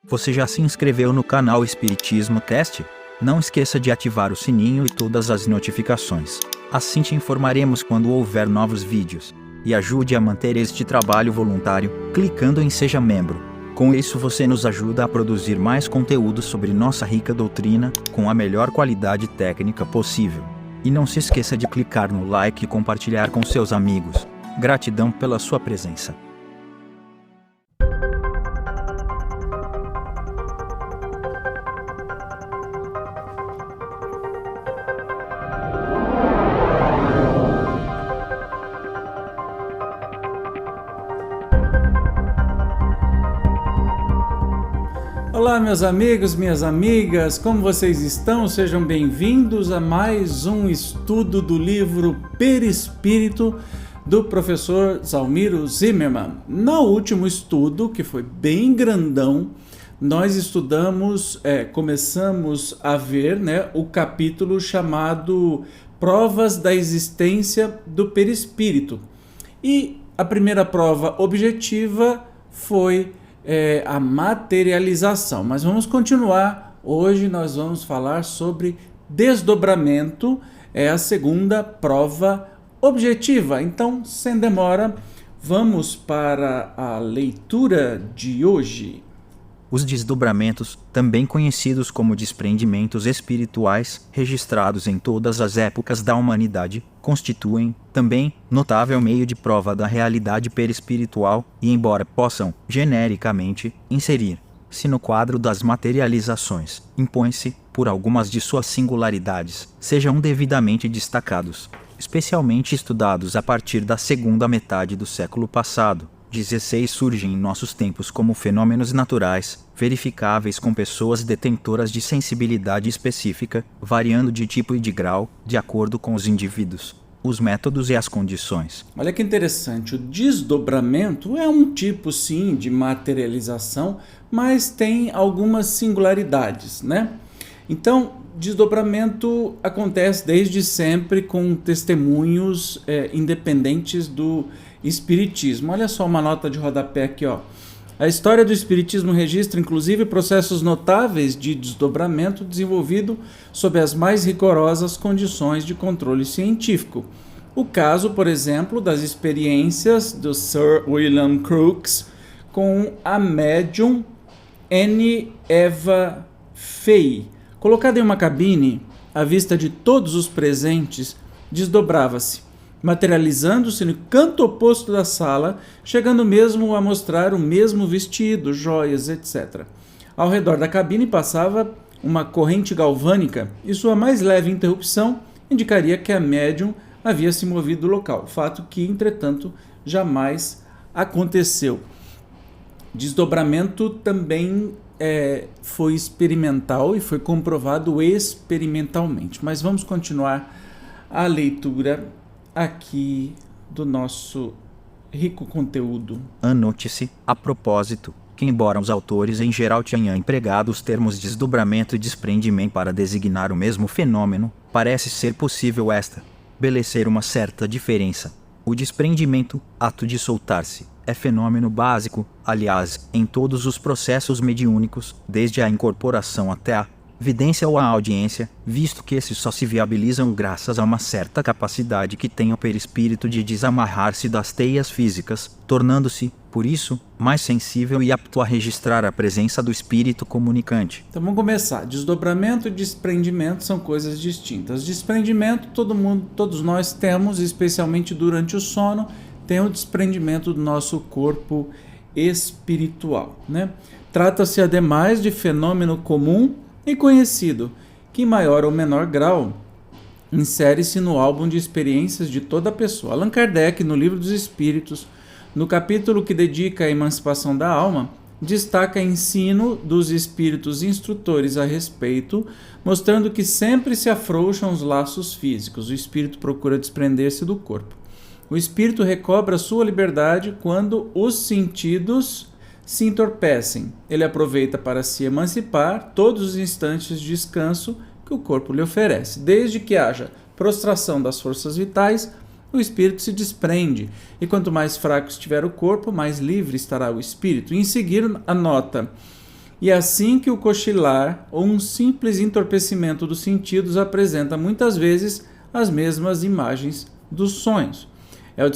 Você já se inscreveu no canal Espiritismo Cast? Não esqueça de ativar o sininho e todas as notificações. Assim te informaremos quando houver novos vídeos. E ajude a manter este trabalho voluntário, clicando em Seja Membro. Com isso você nos ajuda a produzir mais conteúdo sobre nossa rica doutrina, com a melhor qualidade técnica possível. E não se esqueça de clicar no like e compartilhar com seus amigos. Gratidão pela sua presença. Olá, meus amigos, minhas amigas, como vocês estão? Sejam bem-vindos a mais um estudo do livro Perispírito do professor Zalmiro Zimmermann. No último estudo, que foi bem grandão, nós começamos a ver o capítulo chamado Provas da Existência do Perispírito. E a primeira prova objetiva foi a materialização, mas vamos continuar. Hoje nós vamos falar sobre desdobramento, é a segunda prova objetiva. Então, sem demora, vamos para a leitura de hoje. Os desdobramentos, também conhecidos como desprendimentos espirituais, registrados em todas as épocas da humanidade, constituem, também, notável meio de prova da realidade perispiritual e, embora possam, genericamente, inserir-se no quadro das materializações, impõe-se, por algumas de suas singularidades, sejam devidamente destacados, especialmente estudados a partir da segunda metade do século passado. 16 surgem em nossos tempos como fenômenos naturais, verificáveis com pessoas detentoras de sensibilidade específica, variando de tipo e de grau, de acordo com os indivíduos, os métodos e as condições. Olha que interessante, o desdobramento é um tipo, sim, de materialização, mas tem algumas singularidades, Então, desdobramento acontece desde sempre com testemunhos independentes do Espiritismo. Olha só uma nota de rodapé aqui, ó. A história do Espiritismo registra, inclusive, processos notáveis de desdobramento desenvolvido sob as mais rigorosas condições de controle científico. O caso, por exemplo, das experiências do Sir William Crookes com a médium Anne Eva Fay. Colocada em uma cabine, à vista de todos os presentes, desdobrava-se, materializando-se no canto oposto da sala, chegando mesmo a mostrar o mesmo vestido, joias, etc. Ao redor da cabine passava uma corrente galvânica e sua mais leve interrupção indicaria que a médium havia se movido do local, fato que, entretanto, jamais aconteceu. Desdobramento também foi experimental e foi comprovado experimentalmente. Mas vamos continuar a leitura aqui do nosso rico conteúdo. Anote-se, a propósito, que embora os autores em geral tenham empregado os termos desdobramento e desprendimento para designar o mesmo fenômeno, parece ser possível estabelecer uma certa diferença. O desprendimento, ato de soltar-se, é fenômeno básico, aliás, em todos os processos mediúnicos, desde a incorporação até a vidência ou a audiência, visto que esses só se viabilizam graças a uma certa capacidade que tem o perispírito de desamarrar-se das teias físicas, tornando-se, por isso, mais sensível e apto a registrar a presença do espírito comunicante. Então vamos começar. Desdobramento e desprendimento são coisas distintas. Desprendimento todos nós temos, especialmente durante o sono, tem o desprendimento do nosso corpo espiritual, Trata-se, ademais, de fenômeno comum e conhecido, que em maior ou menor grau insere-se no álbum de experiências de toda pessoa. Allan Kardec, no Livro dos Espíritos, no capítulo que dedica à emancipação da alma, destaca ensino dos espíritos instrutores a respeito, mostrando que sempre se afrouxam os laços físicos, o espírito procura desprender-se do corpo. O espírito recobra sua liberdade quando os sentidos se entorpecem. Ele aproveita para se emancipar todos os instantes de descanso que o corpo lhe oferece. Desde que haja prostração das forças vitais, o espírito se desprende, e quanto mais fraco estiver o corpo, mais livre estará o espírito. Em seguida, anota: E é assim que o cochilar ou um simples entorpecimento dos sentidos apresenta muitas vezes as mesmas imagens dos sonhos. É o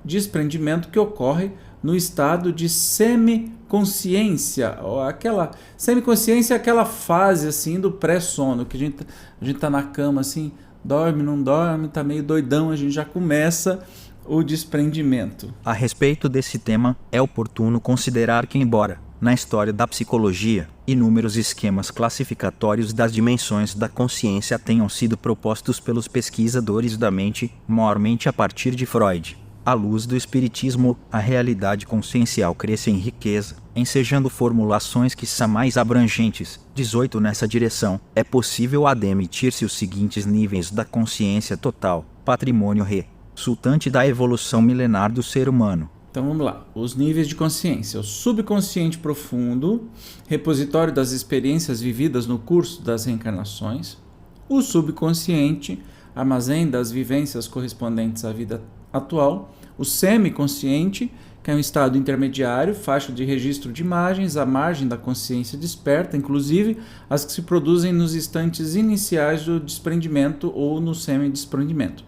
desprendimento que ocorre no estado de semiconsciência. Semiconsciência é aquela fase assim do pré-sono, que a gente tá na cama assim, dorme, não dorme, tá meio doidão, a gente já começa o desprendimento. A respeito desse tema, é oportuno considerar que, embora, na história da psicologia, inúmeros esquemas classificatórios das dimensões da consciência tenham sido propostos pelos pesquisadores da mente, maiormente a partir de Freud. À luz do espiritismo, a realidade consciencial cresce em riqueza, ensejando formulações que são mais abrangentes. 18 Nessa direção, é possível admitir-se os seguintes níveis da consciência total, patrimônio resultante da evolução milenar do ser humano. Então vamos lá, os níveis de consciência. O subconsciente profundo, repositório das experiências vividas no curso das reencarnações. O subconsciente, armazém das vivências correspondentes à vida atual. O semiconsciente, que é um estado intermediário, faixa de registro de imagens, à margem da consciência desperta, inclusive as que se produzem nos instantes iniciais do desprendimento ou no semidesprendimento.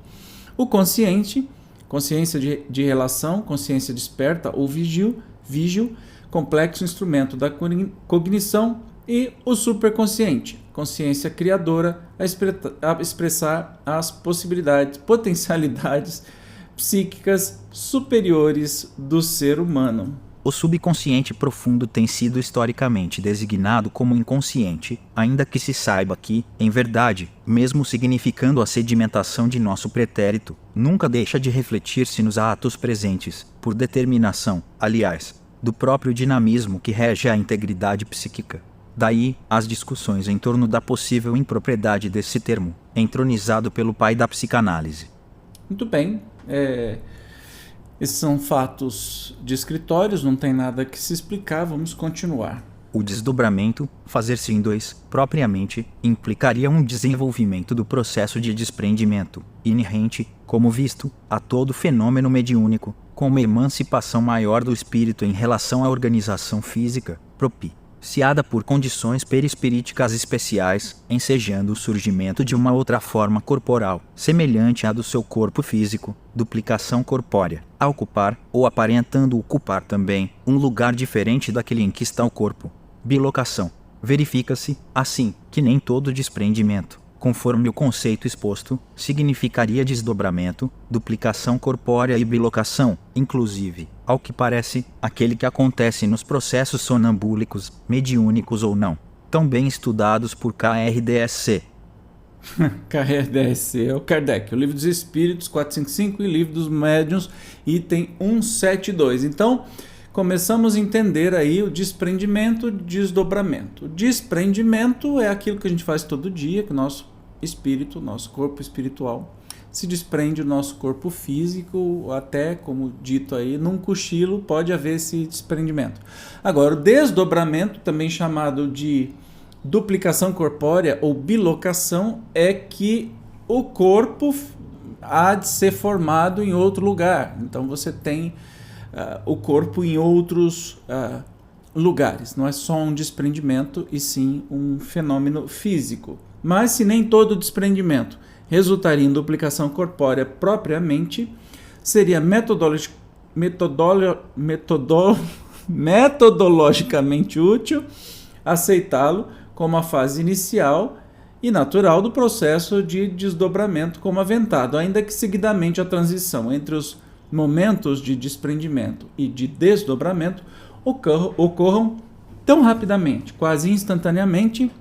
O consciente, consciência de relação, consciência desperta ou vígil, complexo instrumento da cognição. E o superconsciente, consciência criadora, a expressar as potencialidades psíquicas superiores do ser humano. O subconsciente profundo tem sido historicamente designado como inconsciente, ainda que se saiba que, em verdade, mesmo significando a sedimentação de nosso pretérito, nunca deixa de refletir-se nos atos presentes, por determinação, aliás, do próprio dinamismo que rege a integridade psíquica. Daí, as discussões em torno da possível impropriedade desse termo, entronizado pelo pai da psicanálise. Muito bem. Esses são fatos descritórios, não tem nada que se explicar, vamos continuar. O desdobramento, fazer-se em dois, propriamente, implicaria um desenvolvimento do processo de desprendimento, inerente, como visto, a todo fenômeno mediúnico, com uma emancipação maior do espírito em relação à organização física, propiciada por condições perispiríticas especiais, ensejando o surgimento de uma outra forma corporal, semelhante à do seu corpo físico, duplicação corpórea, a ocupar, ou aparentando ocupar também, um lugar diferente daquele em que está o corpo. Bilocação. Verifica-se, assim, que nem todo desprendimento, conforme o conceito exposto, significaria desdobramento, duplicação corpórea e bilocação, inclusive, ao que parece, aquele que acontece nos processos sonambúlicos, mediúnicos ou não, tão bem estudados por KRDSC. KRDSC é o Kardec, o Livro dos Espíritos 455 e Livro dos Médiuns, item 172. Então, começamos a entender aí o desprendimento e desdobramento. O desprendimento é aquilo que a gente faz todo dia, que o nosso espírito, nosso corpo espiritual, se desprende do nosso corpo físico, até, como dito aí, num cochilo pode haver esse desprendimento. Agora, o desdobramento, também chamado de duplicação corpórea ou bilocação, é que o corpo há de ser formado em outro lugar. Então você tem o corpo em outros lugares. Não é só um desprendimento, e sim um fenômeno físico. Mas se nem todo desprendimento resultaria em duplicação corpórea propriamente, seria metodologicamente útil aceitá-lo como a fase inicial e natural do processo de desdobramento como aventado, ainda que seguidamente a transição entre os momentos de desprendimento e de desdobramento ocorram tão rapidamente, quase instantaneamente,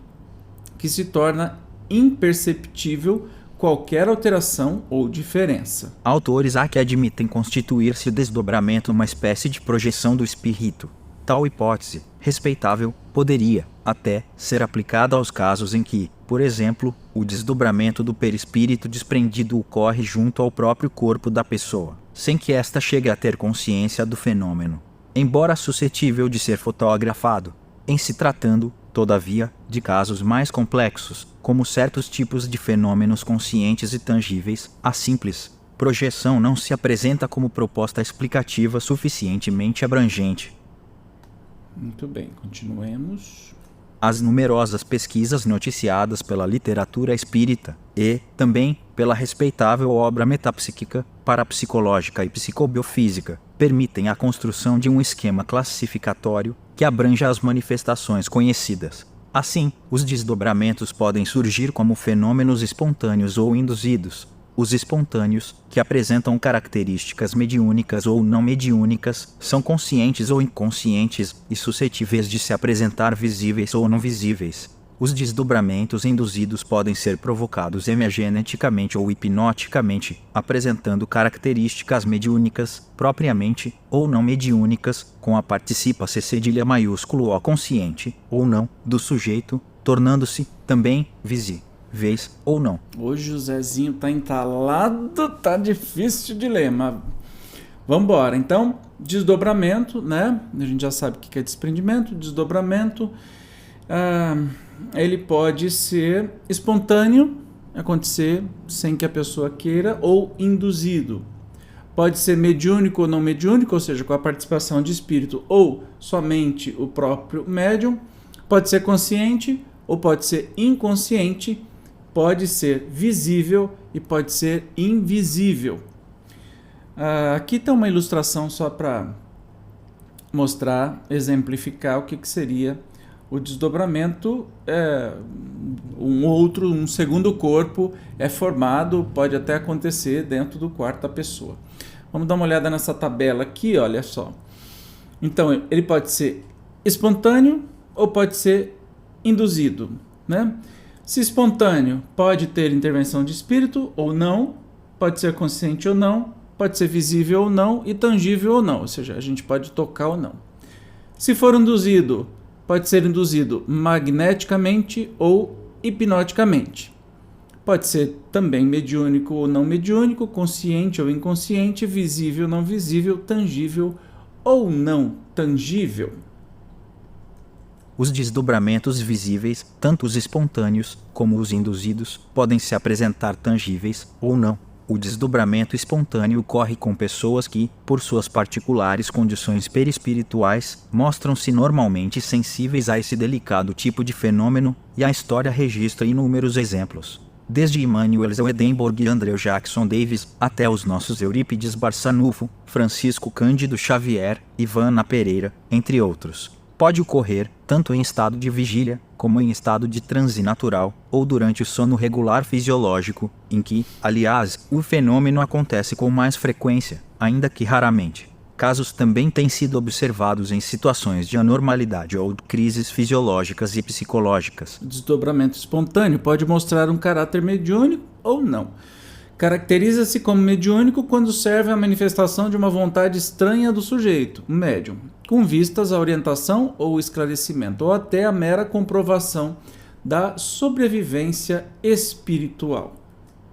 que se torna imperceptível qualquer alteração ou diferença. Autores há que admitem constituir-se o desdobramento uma espécie de projeção do espírito. Tal hipótese, respeitável, poderia, até, ser aplicada aos casos em que, por exemplo, o desdobramento do perispírito desprendido ocorre junto ao próprio corpo da pessoa, sem que ésta chegue a ter consciência do fenômeno. Embora suscetível de ser fotografado, em se tratando, todavia, de casos mais complexos, como certos tipos de fenômenos conscientes e tangíveis, a simples projeção não se apresenta como proposta explicativa suficientemente abrangente. Muito bem, continuemos. As numerosas pesquisas noticiadas pela literatura espírita e, também, pela respeitável obra metapsíquica, parapsicológica e psicobiofísica, permitem a construção de um esquema classificatório que abranja as manifestações conhecidas. Assim, os desdobramentos podem surgir como fenômenos espontâneos ou induzidos. Os espontâneos, que apresentam características mediúnicas ou não mediúnicas, são conscientes ou inconscientes e suscetíveis de se apresentar visíveis ou não visíveis. Os desdobramentos induzidos podem ser provocados emergeneticamente ou hipnoticamente, apresentando características mediúnicas, propriamente, ou não mediúnicas, com a participa-se cedilha maiúsculo O consciente, ou não, do sujeito, tornando-se, também, visíveis ou não. Hoje o Zezinho tá entalado, tá difícil de ler, mas vamos embora. Então, desdobramento, né? A gente já sabe o que é desprendimento, desdobramento. Ele pode ser espontâneo, acontecer sem que a pessoa queira, ou induzido. Pode ser mediúnico ou não mediúnico, ou seja, com a participação de espírito ou somente o próprio médium. Pode ser consciente ou pode ser inconsciente. Pode ser visível e pode ser invisível. Aqui está uma ilustração só para mostrar, exemplificar o que seria o desdobramento. Um segundo corpo é formado, pode até acontecer dentro do quarto da pessoa. Vamos dar uma olhada nessa tabela aqui, olha só. Então, ele pode ser espontâneo ou pode ser induzido, né? Se espontâneo, pode ter intervenção de espírito ou não, pode ser consciente ou não, pode ser visível ou não e tangível ou não, ou seja, a gente pode tocar ou não. Se for induzido, pode ser induzido magneticamente ou hipnoticamente. Pode ser também mediúnico ou não mediúnico, consciente ou inconsciente, visível ou não visível, tangível ou não tangível. Os desdobramentos visíveis, tanto os espontâneos como os induzidos, podem se apresentar tangíveis ou não. O desdobramento espontâneo ocorre com pessoas que, por suas particulares condições perispirituais, mostram-se normalmente sensíveis a esse delicado tipo de fenômeno, e a história registra inúmeros exemplos. Desde Emmanuel Swedenborg e Andrew Jackson Davis, até os nossos Eurípides Barçanufo, Francisco Cândido Xavier, Ivana Pereira, entre outros. Pode ocorrer, tanto em estado de vigília, como em estado de transe natural, ou durante o sono regular fisiológico, em que, aliás, o fenômeno acontece com mais frequência, ainda que raramente. Casos também têm sido observados em situações de anormalidade ou crises fisiológicas e psicológicas. O desdobramento espontâneo pode mostrar um caráter mediúnico ou não. Caracteriza-se como mediúnico quando serve à manifestação de uma vontade estranha do sujeito, o médium, com vistas à orientação ou esclarecimento, ou até a mera comprovação da sobrevivência espiritual.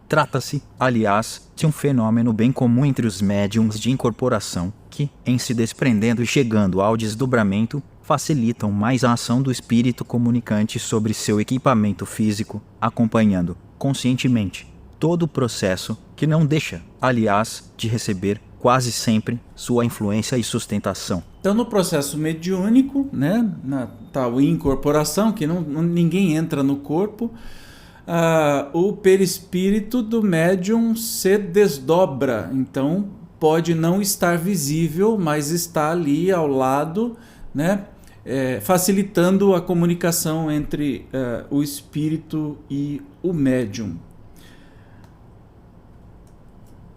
Trata-se, aliás, de um fenômeno bem comum entre os médiums de incorporação, que, em se desprendendo e chegando ao desdobramento, facilitam mais a ação do espírito comunicante sobre seu equipamento físico, acompanhando, conscientemente, todo o processo, que não deixa, aliás, de receber, quase sempre, sua influência e sustentação. Então, no processo mediúnico, né, na tal incorporação, que ninguém entra no corpo, o perispírito do médium se desdobra. Então, pode não estar visível, mas está ali ao lado, né, facilitando a comunicação entre o espírito e o médium.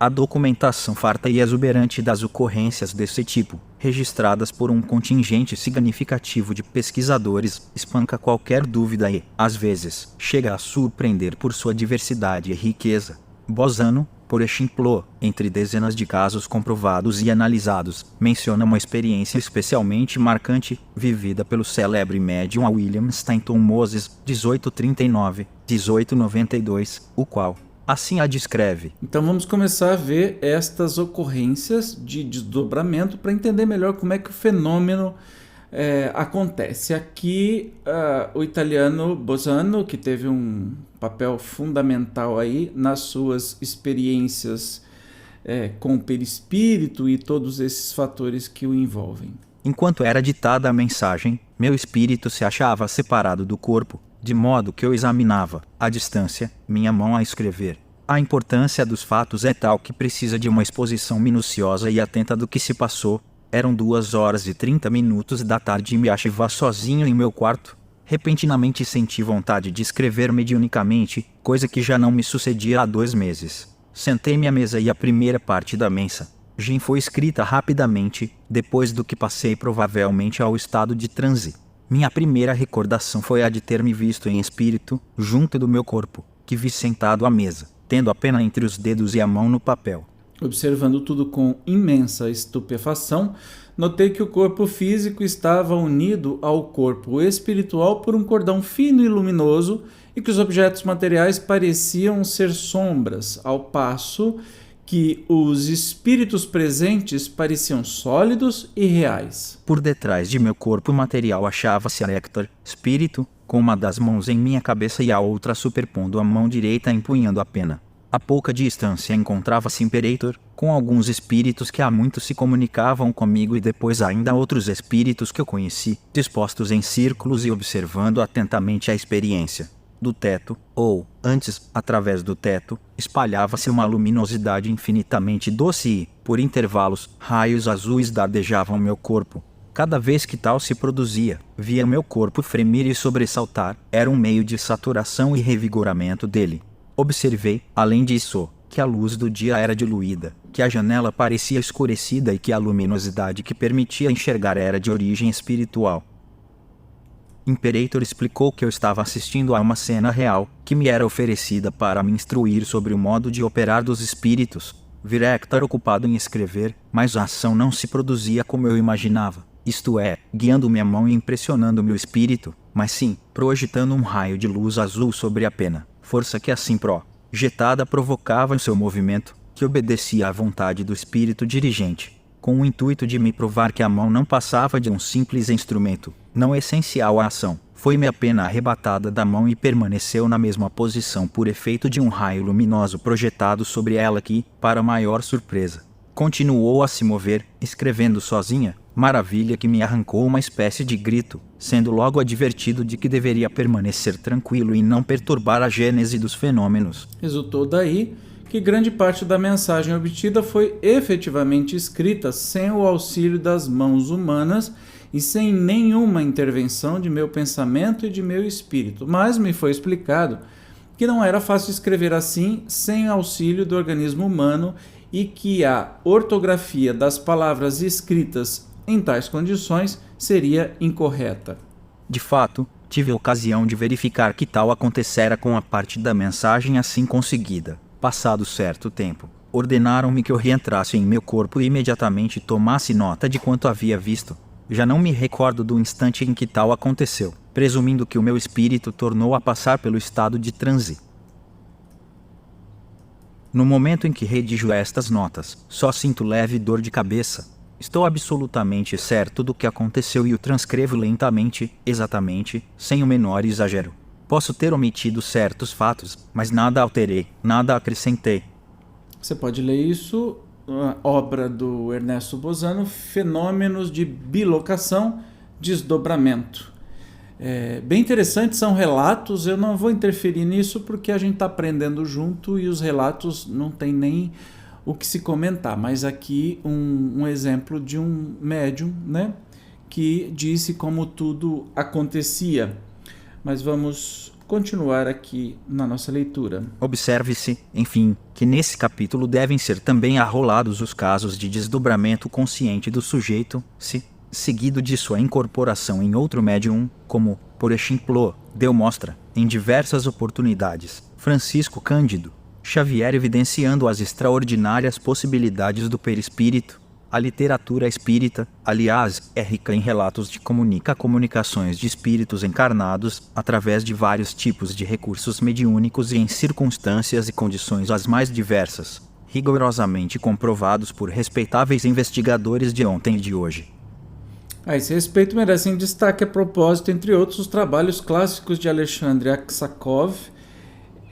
A documentação farta e exuberante das ocorrências desse tipo, registradas por um contingente significativo de pesquisadores, espanca qualquer dúvida e, às vezes, chega a surpreender por sua diversidade e riqueza. Bozano, por exemplo, entre dezenas de casos comprovados e analisados, menciona uma experiência especialmente marcante, vivida pelo célebre médium William Stanton Moses, 1839-1892, o qual assim a descreve. Então vamos começar a ver estas ocorrências de desdobramento para entender melhor como é que o fenômeno acontece. Aqui o italiano Bozano, que teve um papel fundamental aí nas suas experiências com o perispírito e todos esses fatores que o envolvem. Enquanto era ditada a mensagem, meu espírito se achava separado do corpo, de modo que eu examinava, à distância, minha mão a escrever. A importância dos fatos é tal que precisa de uma exposição minuciosa e atenta do que se passou. Eram 2h30 da tarde e me achava sozinho em meu quarto. Repentinamente senti vontade de escrever mediunicamente, coisa que já não me sucedia há 2 meses. Sentei-me à mesa e a primeira parte da mensa foi escrita rapidamente, depois do que passei provavelmente ao estado de transe. Minha primeira recordação foi a de ter me visto em espírito, junto do meu corpo, que vi sentado à mesa, tendo a pena entre os dedos e a mão no papel. Observando tudo com imensa estupefação, notei que o corpo físico estava unido ao corpo espiritual por um cordão fino e luminoso e que os objetos materiais pareciam ser sombras, ao passo que os espíritos presentes pareciam sólidos e reais. Por detrás de meu corpo material achava-se Hector, espírito, com uma das mãos em minha cabeça e a outra superpondo a mão direita empunhando a pena. A pouca distância encontrava-se Imperator, com alguns espíritos que há muito se comunicavam comigo e depois ainda outros espíritos que eu conheci, dispostos em círculos e observando atentamente a experiência. Do teto, ou, antes, através do teto, espalhava-se uma luminosidade infinitamente doce e, por intervalos, raios azuis dardejavam meu corpo. Cada vez que tal se produzia, via meu corpo fremir e sobressaltar, era um meio de saturação e revigoramento dele. Observei, além disso, que a luz do dia era diluída, que a janela parecia escurecida e que a luminosidade que permitia enxergar era de origem espiritual. Imperator explicou que eu estava assistindo a uma cena real, que me era oferecida para me instruir sobre o modo de operar dos espíritos. Vi Hector ocupado em escrever, mas a ação não se produzia como eu imaginava, isto é, guiando minha mão e impressionando meu espírito, mas sim, projetando um raio de luz azul sobre a pena, força que assim projetada provocava o seu movimento, que obedecia à vontade do espírito dirigente, com o intuito de me provar que a mão não passava de um simples instrumento, não essencial à ação. Foi-me a pena arrebatada da mão e permaneceu na mesma posição por efeito de um raio luminoso projetado sobre ela que, para maior surpresa, continuou a se mover, escrevendo sozinha, maravilha que me arrancou uma espécie de grito, sendo logo advertido de que deveria permanecer tranquilo e não perturbar a gênese dos fenômenos. Resultou daí que grande parte da mensagem obtida foi efetivamente escrita sem o auxílio das mãos humanas e sem nenhuma intervenção de meu pensamento e de meu espírito. Mas me foi explicado que não era fácil escrever assim sem auxílio do organismo humano e que a ortografia das palavras escritas em tais condições seria incorreta. De fato, tive a ocasião de verificar que tal acontecera com a parte da mensagem assim conseguida. Passado certo tempo, ordenaram-me que eu reentrasse em meu corpo e imediatamente tomasse nota de quanto havia visto. Já não me recordo do instante em que tal aconteceu, presumindo que o meu espírito tornou a passar pelo estado de transe. No momento em que redijo estas notas, só sinto leve dor de cabeça. Estou absolutamente certo do que aconteceu e o transcrevo lentamente, exatamente, sem o menor exagero. Posso ter omitido certos fatos, mas nada alterei, nada acrescentei. Você pode ler isso, a obra do Ernesto Bozano, Fenômenos de Bilocação, Desdobramento. Bem interessante, são relatos, eu não vou interferir nisso porque a gente está aprendendo junto e os relatos não tem nem o que se comentar, mas aqui um exemplo de um médium, né, que disse como tudo acontecia. Mas vamos continuar aqui na nossa leitura. Observe-se, enfim, que nesse capítulo devem ser também arrolados os casos de desdobramento consciente do sujeito, seguido de sua incorporação em outro médium, como, por exemplo, deu mostra, em diversas oportunidades, Francisco Cândido Xavier, evidenciando as extraordinárias possibilidades do perispírito. A literatura espírita, aliás, é rica em relatos de comunicações de espíritos encarnados, através de vários tipos de recursos mediúnicos e em circunstâncias e condições as mais diversas, rigorosamente comprovados por respeitáveis investigadores de ontem e de hoje. A esse respeito merecem destaque a propósito, entre outros, os trabalhos clássicos de Alexandre Aksakov,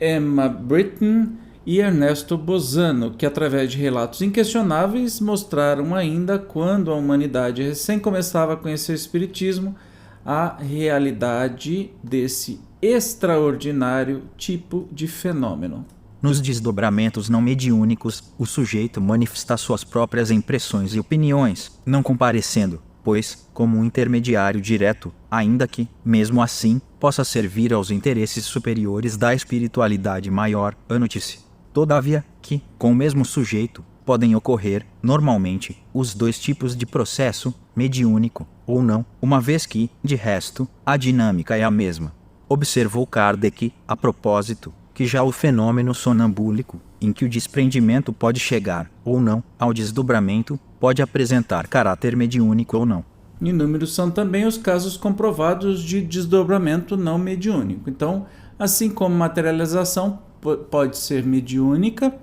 Emma Britton e Ernesto Bozano, que através de relatos inquestionáveis mostraram ainda quando a humanidade recém começava a conhecer o espiritismo, a realidade desse extraordinário tipo de fenômeno. Nos desdobramentos não mediúnicos, o sujeito manifesta suas próprias impressões e opiniões, não comparecendo, pois, como um intermediário direto, ainda que, mesmo assim, possa servir aos interesses superiores da espiritualidade maior, anote-se. Todavia, que, com o mesmo sujeito, podem ocorrer, normalmente, os dois tipos de processo, mediúnico ou não, uma vez que, de resto, a dinâmica é a mesma. Observou Kardec, a propósito, que já o fenômeno sonambúlico, em que o desprendimento pode chegar, ou não, ao desdobramento, pode apresentar caráter mediúnico ou não. Inúmeros são também os casos comprovados de desdobramento não mediúnico. Então, assim como materialização pode ser mediúnica,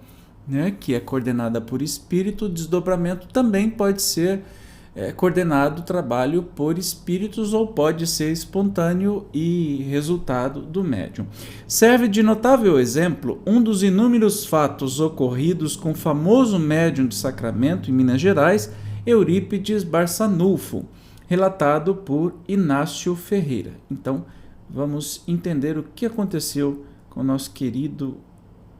né, que é coordenada por espírito, o desdobramento também pode ser coordenado trabalho por espíritos ou pode ser espontâneo e resultado do médium. Serve de notável exemplo um dos inúmeros fatos ocorridos com o famoso médium de Sacramento, em Minas Gerais, Eurípides Barçanufo, relatado por Inácio Ferreira. Então, vamos entender o que aconteceu com o nosso querido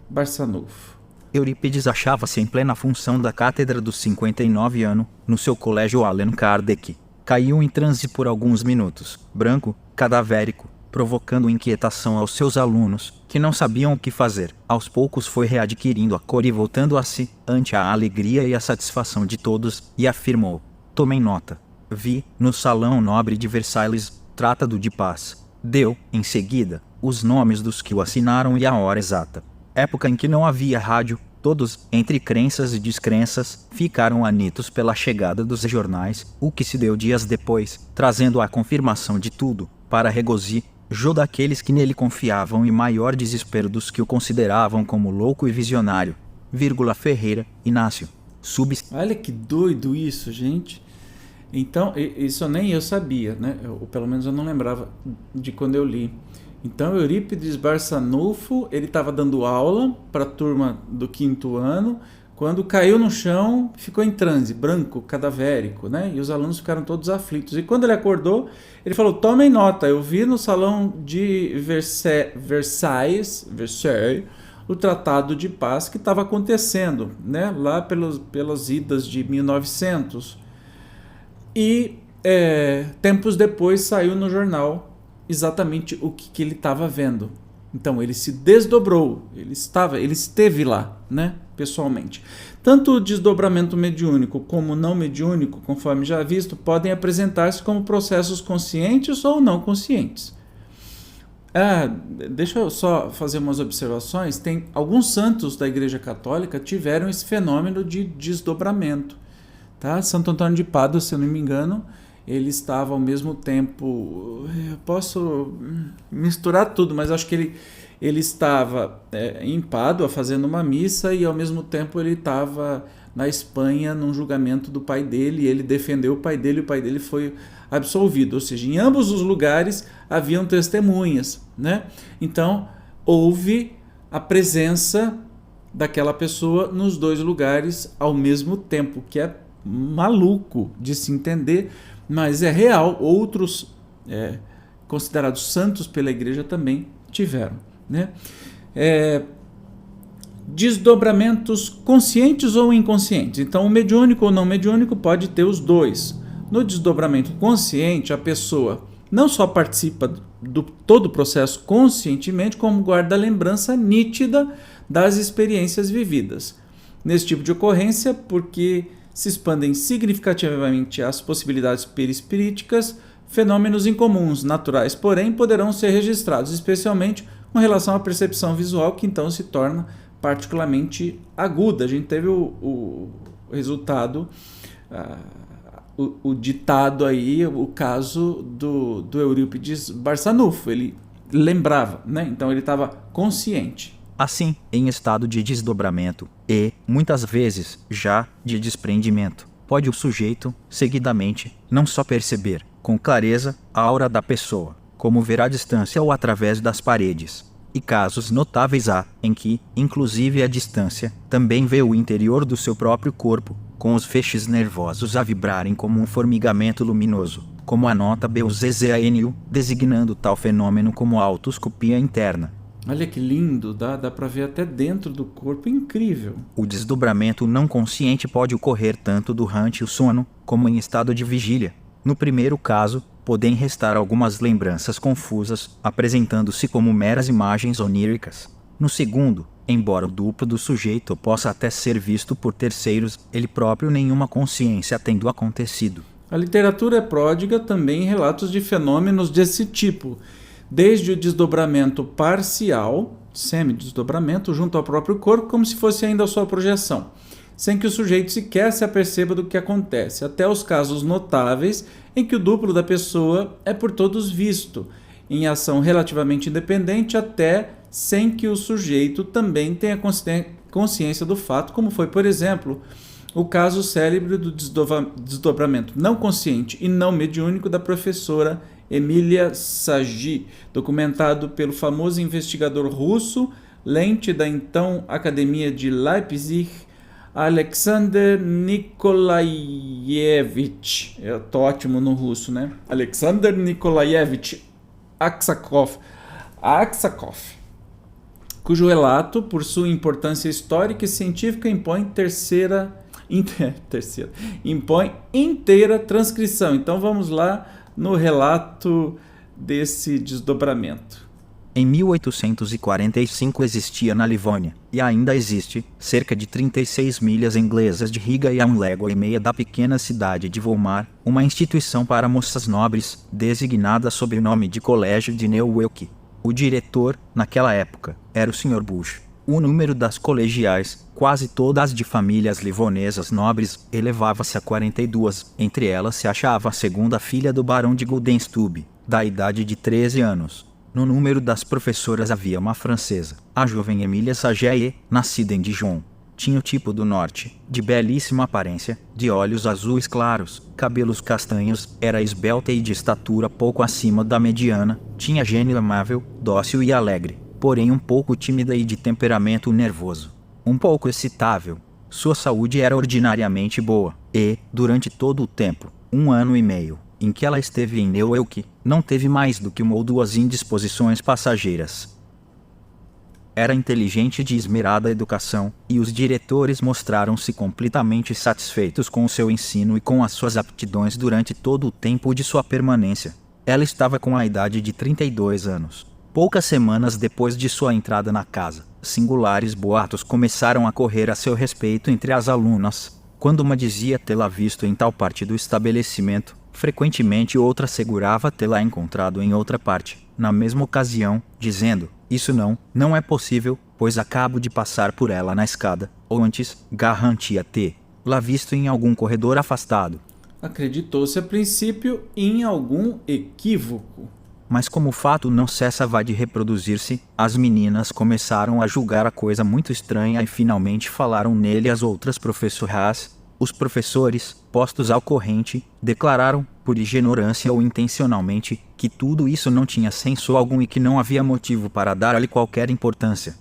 Barçanufo. Eurípides achava-se em plena função da cátedra dos 59 anos, no seu colégio Allan Kardec. Caiu em transe por alguns minutos, branco, cadavérico, provocando inquietação aos seus alunos, que não sabiam o que fazer. Aos poucos foi readquirindo a cor e voltando a si, ante a alegria e a satisfação de todos, e afirmou: tomem nota. Vi, no Salão Nobre de Versailles, Tratado de Paz. Deu, em seguida, os nomes dos que o assinaram e a hora exata. Época em que não havia rádio, todos, entre crenças e descrenças, ficaram anitos pela chegada dos jornais, o que se deu dias depois, trazendo a confirmação de tudo, para regozijo daqueles que nele confiavam e maior desespero dos que o consideravam como louco e visionário. Ferreira, Inácio. Olha que doido isso, gente. Então, isso nem eu sabia, né? Pelo menos eu não lembrava de quando eu li. Então, Eurípides Barçanufo, ele estava dando aula para a turma do 5º ano, quando caiu no chão, ficou em transe, branco, cadavérico, né? E os alunos ficaram todos aflitos. E quando ele acordou, ele falou: tomem nota, eu vi no Salão de Versailles, o Tratado de Paz que estava acontecendo, né? Lá pelas idas de 1900. E tempos depois saiu no jornal exatamente o que ele estava vendo. Então ele se desdobrou, ele esteve lá, né, pessoalmente. Tanto o desdobramento mediúnico como não mediúnico, conforme já visto, podem apresentar-se como processos conscientes ou não conscientes. Deixa eu só fazer umas observações. Tem alguns santos da Igreja Católica tiveram esse fenômeno de desdobramento, tá? Santo Antônio de Pádua, se eu não me engano, ele estava ao mesmo tempo, eu posso misturar tudo, mas acho que ele estava em Pádua fazendo uma missa e ao mesmo tempo ele estava na Espanha num julgamento do pai dele, e ele defendeu o pai dele e o pai dele foi absolvido. Ou seja, em ambos os lugares haviam testemunhas, né? Então houve a presença daquela pessoa nos dois lugares ao mesmo tempo, que é maluco de se entender, mas é real. Outros considerados santos pela igreja também tiveram, né? Desdobramentos conscientes ou inconscientes. Então, o mediúnico ou não mediúnico pode ter os dois. No desdobramento consciente, a pessoa não só participa do todo o processo conscientemente, como guarda a lembrança nítida das experiências vividas. Nesse tipo de ocorrência, porque se expandem significativamente as possibilidades perispiríticas, fenômenos incomuns, naturais, porém, poderão ser registrados, especialmente com relação à percepção visual, que então se torna particularmente aguda. A gente teve o resultado, o ditado aí, o caso do Eurípides Barçanufo. Ele lembrava, né? Então ele estava consciente. Assim, em estado de desdobramento e, muitas vezes, já de desprendimento, pode o sujeito, seguidamente, não só perceber, com clareza, a aura da pessoa, como ver à distância ou através das paredes. e casos notáveis há, em que, inclusive à distância, também vê o interior do seu próprio corpo, com os feixes nervosos a vibrarem como um formigamento luminoso, como anota Beuzenu, designando tal fenômeno como autoscopia interna. Olha que lindo, dá para ver até dentro do corpo, incrível. O desdobramento não consciente pode ocorrer tanto durante o sono, como em estado de vigília. No primeiro caso, podem restar algumas lembranças confusas, apresentando-se como meras imagens oníricas. No segundo, embora o duplo do sujeito possa até ser visto por terceiros, ele próprio nenhuma consciência tendo acontecido. A literatura é pródiga também em relatos de fenômenos desse tipo, desde o desdobramento parcial, semidesdobramento, junto ao próprio corpo, como se fosse ainda a sua projeção, sem que o sujeito sequer se aperceba do que acontece, até os casos notáveis em que o duplo da pessoa é por todos visto, em ação relativamente independente, até sem que o sujeito também tenha consciência do fato, como foi, por exemplo, o caso célebre do desdobramento não consciente e não mediúnico da professora Emília Sagi, documentado pelo famoso investigador russo, lente da então Academia de Leipzig, Alexander Nikolaevich. Eu tô ótimo no russo, né? Alexander Nikolaevich Aksakov, cujo relato, por sua importância histórica e científica, impõe inteira transcrição. Então vamos lá no relato desse desdobramento. Em 1845 existia na Livônia, e ainda existe, cerca de 36 milhas inglesas de Riga e a 1,5 léguas da pequena cidade de Volmar, uma instituição para moças nobres, designada sob o nome de Colégio de Neuwelk. O diretor, naquela época, era o Sr. Bush. O número das colegiais, quase todas de famílias livonesas nobres, elevava-se a 42. Entre elas se achava a segunda filha do barão de Gudenstube, da idade de 13 anos. No número das professoras havia uma francesa, a jovem Emília Sagi, nascida em Dijon. Tinha o tipo do norte, de belíssima aparência, de olhos azuis claros, cabelos castanhos, era esbelta e de estatura pouco acima da mediana, tinha gênio amável, dócil e alegre, porém um pouco tímida e de temperamento nervoso. Um pouco excitável. Sua saúde era ordinariamente boa, e, durante todo o tempo, 1 ano e meio, em que ela esteve em Neuwelk, não teve mais do que 1 ou 2 indisposições passageiras. Era inteligente e de esmerada educação, e os diretores mostraram-se completamente satisfeitos com o seu ensino e com as suas aptidões durante todo o tempo de sua permanência. Ela estava com a idade de 32 anos. Poucas semanas depois de sua entrada na casa, singulares boatos começaram a correr a seu respeito entre as alunas. Quando uma dizia tê-la visto em tal parte do estabelecimento, frequentemente outra assegurava tê-la encontrado em outra parte, na mesma ocasião, dizendo: "Isso não é possível, pois acabo de passar por ela na escada", ou antes, garantia tê-la visto em algum corredor afastado. Acreditou-se a princípio em algum equívoco. Mas como o fato não cessava de reproduzir-se, as meninas começaram a julgar a coisa muito estranha e finalmente falaram nele às outras professoras. Os professores, postos ao corrente, declararam, por ignorância ou intencionalmente, que tudo isso não tinha senso algum e que não havia motivo para dar-lhe qualquer importância.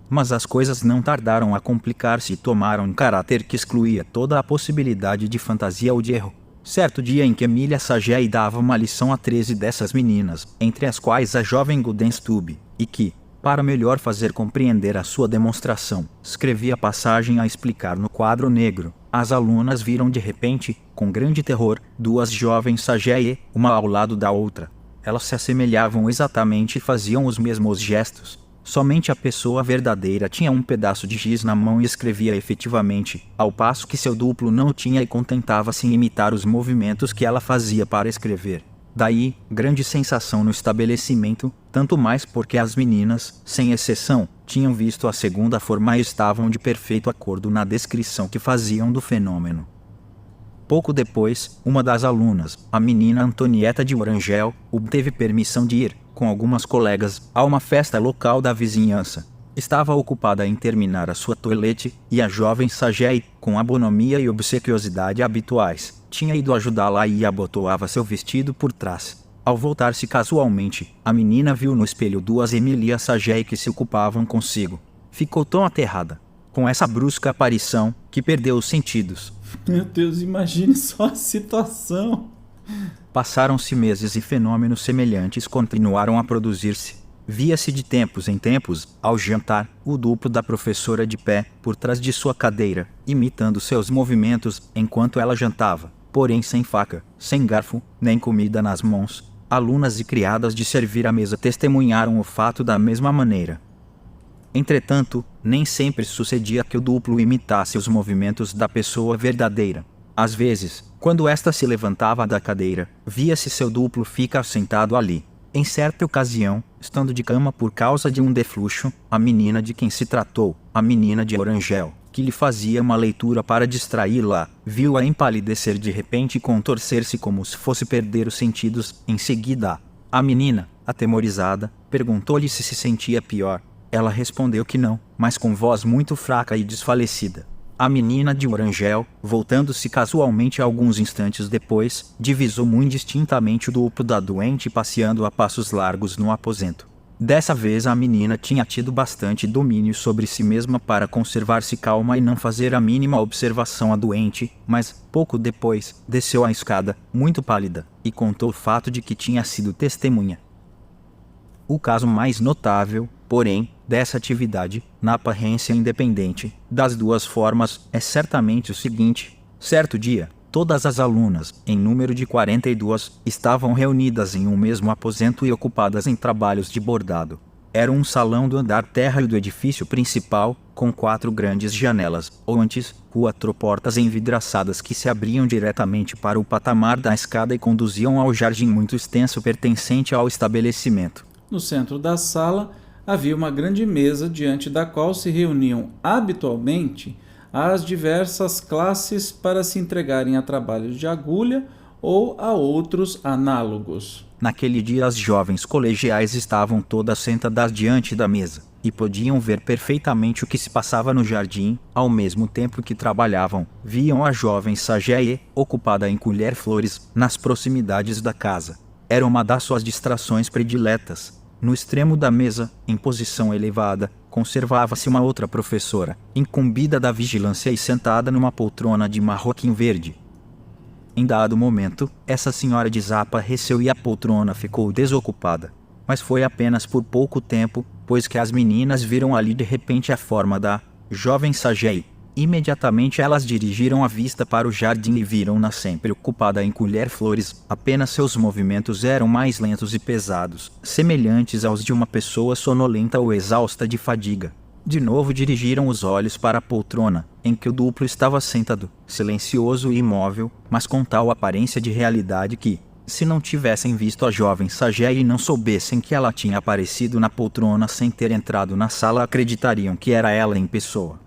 Mas as coisas não tardaram a complicar-se e tomaram um caráter que excluía toda a possibilidade de fantasia ou de erro. Certo dia em que Emília Sagi dava uma lição a 13 dessas meninas, entre as quais a jovem Gudenstube, e que, para melhor fazer compreender a sua demonstração, escrevia a passagem a explicar no quadro negro. As alunas viram de repente, com grande terror, 2 jovens Sagi, uma ao lado da outra. Elas se assemelhavam exatamente e faziam os mesmos gestos. Somente a pessoa verdadeira tinha um pedaço de giz na mão e escrevia efetivamente, ao passo que seu duplo não o tinha e contentava-se em imitar os movimentos que ela fazia para escrever. Daí, grande sensação no estabelecimento, tanto mais porque as meninas, sem exceção, tinham visto a segunda forma e estavam de perfeito acordo na descrição que faziam do fenômeno. Pouco depois, uma das alunas, a menina Antonieta de Orangel, obteve permissão de ir, com algumas colegas, a uma festa local da vizinhança. Estava ocupada em terminar a sua toilette, e a jovem Sagi, com a bonomia e obsequiosidade habituais, tinha ido ajudá-la e abotoava seu vestido por trás. Ao voltar-se casualmente, a menina viu no espelho duas Emília Sagé que se ocupavam consigo. Ficou tão aterrada com essa brusca aparição que perdeu os sentidos. Meu Deus, imagine só a situação. Passaram-se meses e fenômenos semelhantes continuaram a produzir-se. Via-se de tempos em tempos, ao jantar, o duplo da professora de pé, por trás de sua cadeira, imitando seus movimentos enquanto ela jantava, porém sem faca, sem garfo, nem comida nas mãos. Alunas e criadas de servir à mesa testemunharam o fato da mesma maneira. Entretanto, nem sempre sucedia que o duplo imitasse os movimentos da pessoa verdadeira. Às vezes, quando esta se levantava da cadeira, via-se seu duplo ficar sentado ali. Em certa ocasião, estando de cama por causa de um defluxo, a menina de quem se tratou, a menina de Orangel, que lhe fazia uma leitura para distraí-la, viu-a empalidecer de repente e contorcer-se como se fosse perder os sentidos. Em seguida, a menina, atemorizada, perguntou-lhe se sentia pior. Ela respondeu que não, mas com voz muito fraca e desfalecida. A menina de Orangel, voltando-se casualmente alguns instantes depois, divisou muito indistintamente o duplo da doente passeando a passos largos no aposento. Dessa vez a menina tinha tido bastante domínio sobre si mesma para conservar-se calma e não fazer a mínima observação à doente, mas, pouco depois, desceu a escada, muito pálida, e contou o fato de que tinha sido testemunha. O caso mais notável, porém, dessa atividade, na aparência independente, das duas formas, é certamente o seguinte: certo dia, todas as alunas, em número de 42, estavam reunidas em um mesmo aposento e ocupadas em trabalhos de bordado. Era um salão do andar térreo do edifício principal, com 4 grandes janelas, ou antes, 4 portas envidraçadas que se abriam diretamente para o patamar da escada e conduziam ao jardim muito extenso pertencente ao estabelecimento. No centro da sala, havia uma grande mesa diante da qual se reuniam habitualmente as diversas classes para se entregarem a trabalhos de agulha ou a outros análogos. Naquele dia as jovens colegiais estavam todas sentadas diante da mesa, e podiam ver perfeitamente o que se passava no jardim, ao mesmo tempo que trabalhavam. Viam a jovem Sagé, ocupada em colher flores, nas proximidades da casa. Era uma das suas distrações prediletas. No extremo da mesa, em posição elevada, conservava-se uma outra professora, incumbida da vigilância e sentada numa poltrona de marroquim verde. Em dado momento, essa senhora desapareceu e a poltrona ficou desocupada. Mas foi apenas por pouco tempo, pois que as meninas viram ali de repente a forma da jovem Sagé. Imediatamente elas dirigiram a vista para o jardim e viram-na sempre ocupada em colher flores. Apenas seus movimentos eram mais lentos e pesados, semelhantes aos de uma pessoa sonolenta ou exausta de fadiga. De novo dirigiram os olhos para a poltrona, em que o duplo estava sentado, silencioso e imóvel, mas com tal aparência de realidade que, se não tivessem visto a jovem Sagé e não soubessem que ela tinha aparecido na poltrona sem ter entrado na sala, acreditariam que era ela em pessoa.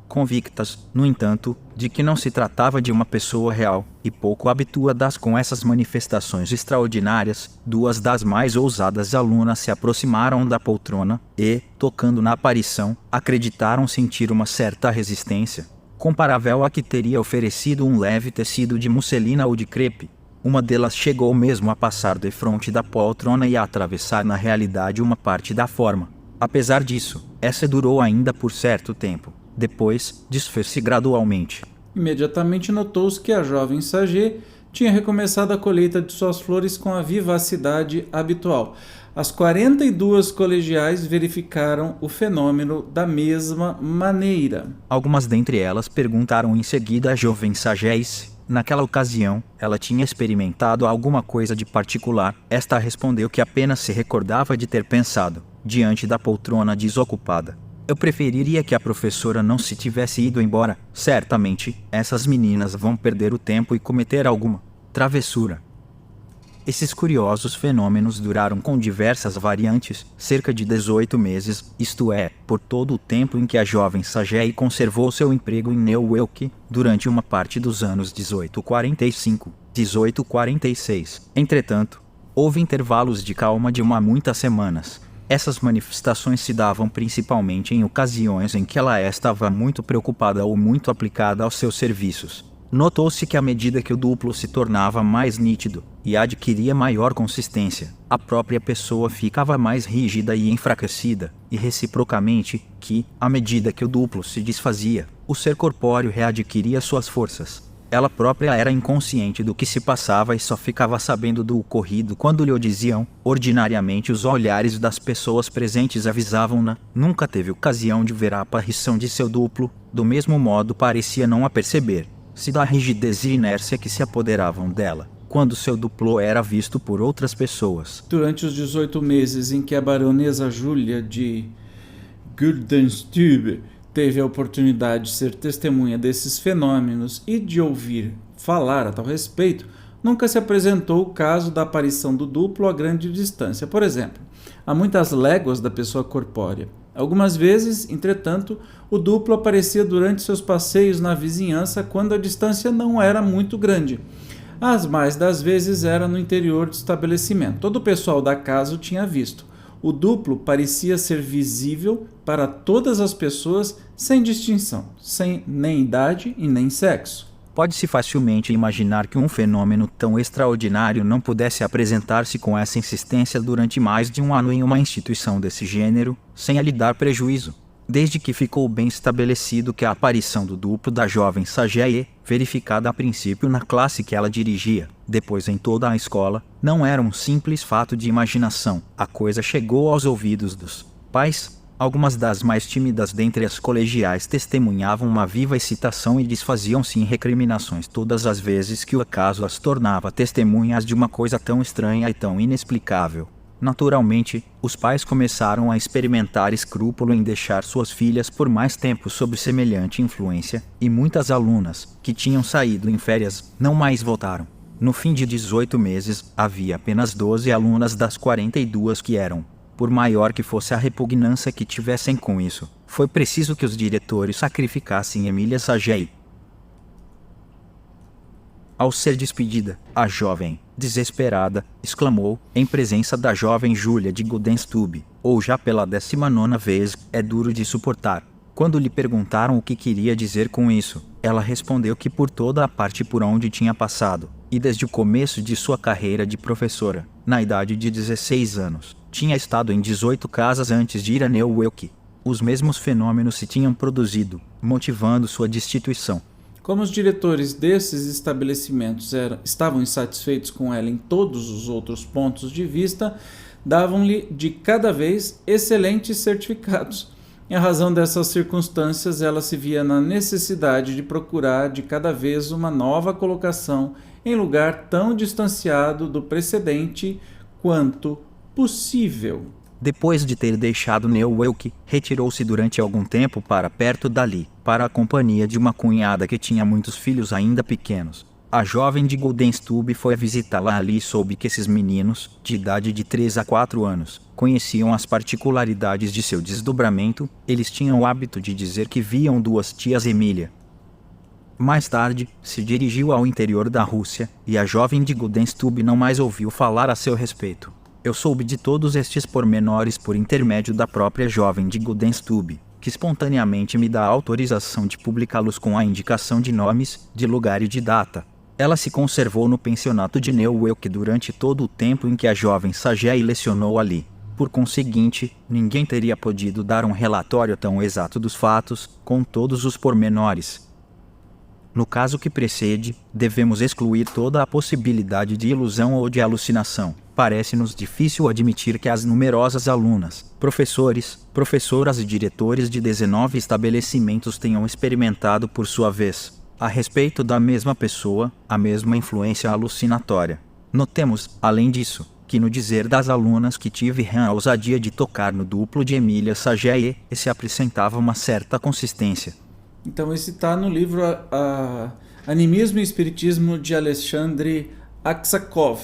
Convictas, no entanto, de que não se tratava de uma pessoa real, e pouco habituadas com essas manifestações extraordinárias, 2 das mais ousadas alunas se aproximaram da poltrona e, tocando na aparição, acreditaram sentir uma certa resistência, comparável à que teria oferecido um leve tecido de musselina ou de crepe. Uma delas chegou mesmo a passar defronte da poltrona e a atravessar na realidade uma parte da forma. Apesar disso, essa durou ainda por certo tempo. Depois, desfez-se gradualmente. Imediatamente notou-se que a jovem Sagé tinha recomeçado a colheita de suas flores com a vivacidade habitual. As 42 colegiais verificaram o fenômeno da mesma maneira. Algumas dentre elas perguntaram em seguida à jovem Sagé se, naquela ocasião, ela tinha experimentado alguma coisa de particular. Esta respondeu que apenas se recordava de ter pensado, diante da poltrona desocupada: eu preferiria que a professora não se tivesse ido embora. Certamente, essas meninas vão perder o tempo e cometer alguma travessura. Esses curiosos fenômenos duraram com diversas variantes, cerca de 18 meses, isto é, por todo o tempo em que a jovem Sagé conservou seu emprego em New York, durante uma parte dos anos 1845, 1846. Entretanto, houve intervalos de calma de muitas semanas. Essas manifestações se davam principalmente em ocasiões em que ela estava muito preocupada ou muito aplicada aos seus serviços. Notou-se que à medida que o duplo se tornava mais nítido e adquiria maior consistência, a própria pessoa ficava mais rígida e enfraquecida, e reciprocamente, que, à medida que o duplo se desfazia, o ser corpóreo readquiria suas forças. Ela própria era inconsciente do que se passava e só ficava sabendo do ocorrido quando lhe o diziam. Ordinariamente os olhares das pessoas presentes avisavam-na. Nunca teve ocasião de ver a aparição de seu duplo, do mesmo modo parecia não a perceber se da rigidez e inércia que se apoderavam dela quando seu duplo era visto por outras pessoas. Durante os 18 meses em que a baronesa Júlia de Guldenstube teve a oportunidade de ser testemunha desses fenômenos e de ouvir falar a tal respeito, nunca se apresentou o caso da aparição do duplo a grande distância, por exemplo, a muitas léguas da pessoa corpórea. Algumas vezes, entretanto, o duplo aparecia durante seus passeios na vizinhança quando a distância não era muito grande. As mais das vezes era no interior do estabelecimento. Todo o pessoal da casa o tinha visto. O duplo parecia ser visível para todas as pessoas sem distinção, sem nem idade e nem sexo. Pode-se facilmente imaginar que um fenômeno tão extraordinário não pudesse apresentar-se com essa insistência durante mais de um ano em uma instituição desse gênero, sem a lhe dar prejuízo. Desde que ficou bem estabelecido que a aparição do duplo da jovem Sagiae, verificada a princípio na classe que ela dirigia, depois em toda a escola, não era um simples fato de imaginação. A coisa chegou aos ouvidos dos pais. Algumas das mais tímidas dentre as colegiais testemunhavam uma viva excitação e desfaziam-se em recriminações todas as vezes que o acaso as tornava testemunhas de uma coisa tão estranha e tão inexplicável. Naturalmente, os pais começaram a experimentar escrúpulo em deixar suas filhas por mais tempo sob semelhante influência, e muitas alunas, que tinham saído em férias, não mais voltaram. No fim de 18 meses, havia apenas 12 alunas das 42 que eram. Por maior que fosse a repugnância que tivessem com isso, foi preciso que os diretores sacrificassem Emília Sagiae. Ao ser despedida, a jovem, desesperada, exclamou, em presença da jovem Júlia de Guldenstube, ou já pela 19ª vez, é duro de suportar. Quando lhe perguntaram o que queria dizer com isso, ela respondeu que por toda a parte por onde tinha passado, e desde o começo de sua carreira de professora, na idade de 16 anos, tinha estado em 18 casas antes de ir a Neuwelk. Os mesmos fenômenos se tinham produzido, motivando sua destituição. Como os diretores desses estabelecimentos estavam insatisfeitos com ela em todos os outros pontos de vista, davam-lhe de cada vez excelentes certificados. Em razão dessas circunstâncias, ela se via na necessidade de procurar de cada vez uma nova colocação em lugar tão distanciado do precedente quanto possível. Depois de ter deixado Neuwelk, retirou-se durante algum tempo para perto dali, para a companhia de uma cunhada que tinha muitos filhos ainda pequenos. A jovem de Guldenstube foi visitá-la ali e soube que esses meninos, de idade de 3 a 4 anos, conheciam as particularidades de seu desdobramento. Eles tinham o hábito de dizer que viam duas tias Emília. Mais tarde, se dirigiu ao interior da Rússia, e a jovem de Guldenstube não mais ouviu falar a seu respeito. Eu soube de todos estes pormenores por intermédio da própria jovem de Guldenstube, que espontaneamente me dá a autorização de publicá-los com a indicação de nomes, de lugar e de data. Ela se conservou no pensionato de Neuwelk durante todo o tempo em que a jovem Sagiae lecionou ali. Por conseguinte, ninguém teria podido dar um relatório tão exato dos fatos, com todos os pormenores. No caso que precede, devemos excluir toda a possibilidade de ilusão ou de alucinação. Parece-nos difícil admitir que as numerosas alunas, professores, professoras e diretores de 19 estabelecimentos tenham experimentado por sua vez, a respeito da mesma pessoa, a mesma influência alucinatória. Notemos, além disso, que no dizer das alunas que tive a ousadia de tocar no duplo de Emília Sagiae, se apresentava uma certa consistência. Então esse está no livro Animismo e Espiritismo de Alexandre Aksakov.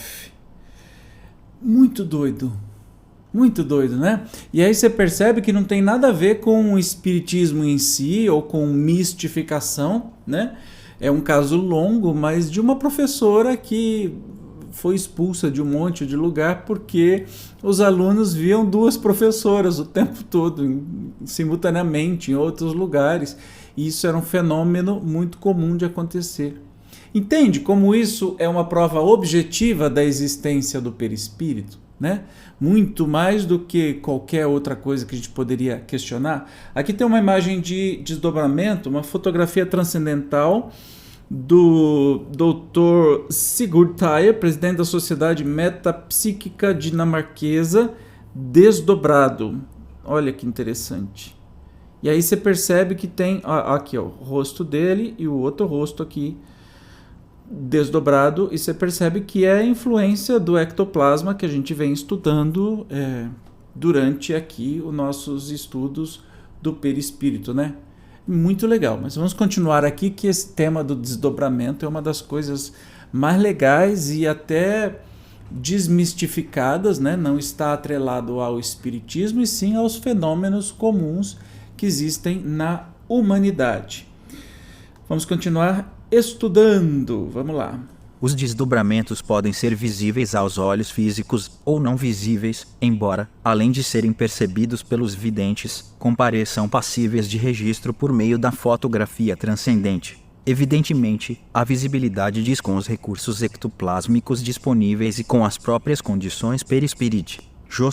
Muito doido, né? E aí você percebe que não tem nada a ver com o espiritismo em si ou com mistificação, né? É um caso longo, mas de uma professora que foi expulsa de um monte de lugar porque os alunos viam duas professoras o tempo todo, simultaneamente, em outros lugares. E isso era um fenômeno muito comum de acontecer. Entende como isso é uma prova objetiva da existência do perispírito, né? Muito mais do que qualquer outra coisa que a gente poderia questionar. Aqui tem uma imagem de desdobramento, uma fotografia transcendental do Dr. Sigurd Thayer, presidente da Sociedade Metapsíquica Dinamarquesa, desdobrado. Olha que interessante. E aí você percebe que tem aqui ó, o rosto dele e o outro rosto aqui desdobrado, e você percebe que é a influência do ectoplasma que a gente vem estudando durante aqui os nossos estudos do perispírito, né? Muito legal, mas vamos continuar aqui, que esse tema do desdobramento é uma das coisas mais legais e até desmistificadas, né? Não está atrelado ao espiritismo e sim aos fenômenos comuns que existem na humanidade. Vamos continuar estudando. Vamos lá. Os desdobramentos podem ser visíveis aos olhos físicos ou não visíveis, embora, além de serem percebidos pelos videntes, compareçam passíveis de registro por meio da fotografia transcendente. Evidentemente, a visibilidade diz com os recursos ectoplásmicos disponíveis e com as próprias condições perispírite.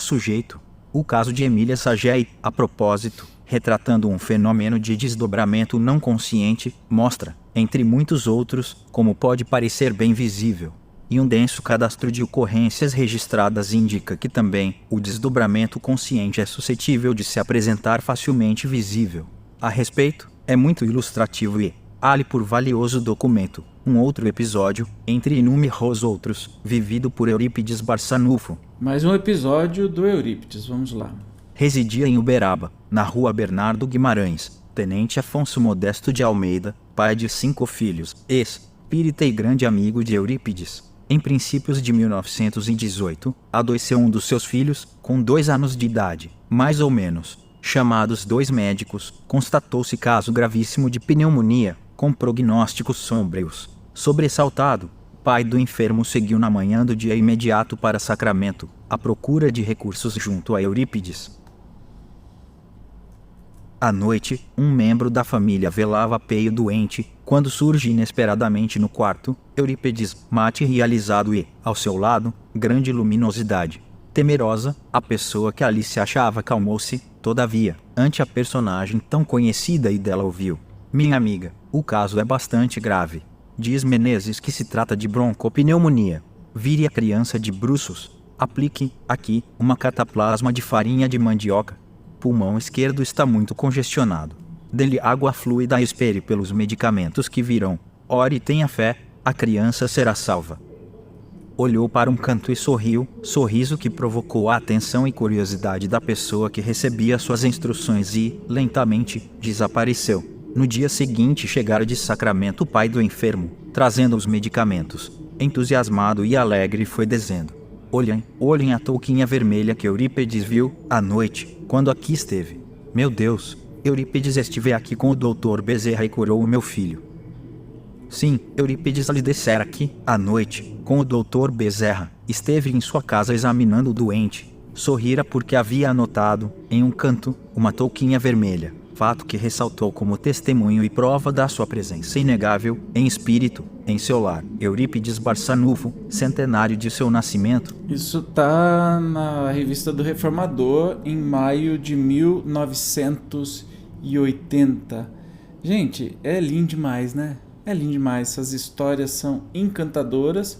Sujeito. O caso de Emília Sagei, a propósito, retratando um fenômeno de desdobramento não consciente, mostra, entre muitos outros, como pode parecer bem visível. E um denso cadastro de ocorrências registradas indica que também o desdobramento consciente é suscetível de se apresentar facilmente visível. A respeito, é muito ilustrativo e, ali por valioso documento, um outro episódio, entre inúmeros outros, vivido por Eurípides Barçanufo. Mais um episódio do Eurípides, vamos lá. Residia em Uberaba, na rua Bernardo Guimarães, tenente Afonso Modesto de Almeida, pai de 5 filhos, espírita e grande amigo de Eurípides. Em princípios de 1918, adoeceu um dos seus filhos, com 2 anos de idade, mais ou menos. Chamados 2 médicos, constatou-se caso gravíssimo de pneumonia, com prognósticos sômbrios. Sobressaltado, o pai do enfermo seguiu na manhã do dia imediato para Sacramento, à procura de recursos junto a Eurípides. À noite, um membro da família velava a peio doente, quando surge inesperadamente no quarto, Eurípides, materializado e, ao seu lado, grande luminosidade. Temerosa, a pessoa que ali se achava acalmou-se, todavia, ante a personagem tão conhecida e dela ouviu: "Minha amiga, o caso é bastante grave. Diz Menezes que se trata de broncopneumonia. Vire a criança de bruços. Aplique, aqui, uma cataplasma de farinha de mandioca. Pulmão esquerdo está muito congestionado. Dê-lhe água fluida e espere pelos medicamentos que virão. Ore e tenha fé, a criança será salva." Olhou para um canto e sorriu, sorriso que provocou a atenção e curiosidade da pessoa que recebia suas instruções e, lentamente, desapareceu. No dia seguinte chegara de Sacramento o pai do enfermo, trazendo os medicamentos. Entusiasmado e alegre foi dizendo: Olhem a touquinha vermelha que Eurípides viu, à noite, quando aqui esteve. Meu Deus, Eurípides esteve aqui com o Dr. Bezerra e curou o meu filho. Sim, Eurípides lhe dissera que, à noite, com o Dr. Bezerra, esteve em sua casa examinando o doente. Sorrira porque havia anotado, em um canto, uma touquinha vermelha, fato que ressaltou como testemunho e prova da sua presença inegável, em espírito, em seu lar. Eurípides Barçanufo, centenário de seu nascimento. Isso tá na Revista do Reformador, em maio de 1980. Gente, é lindo demais, né? É lindo demais. Essas histórias são encantadoras,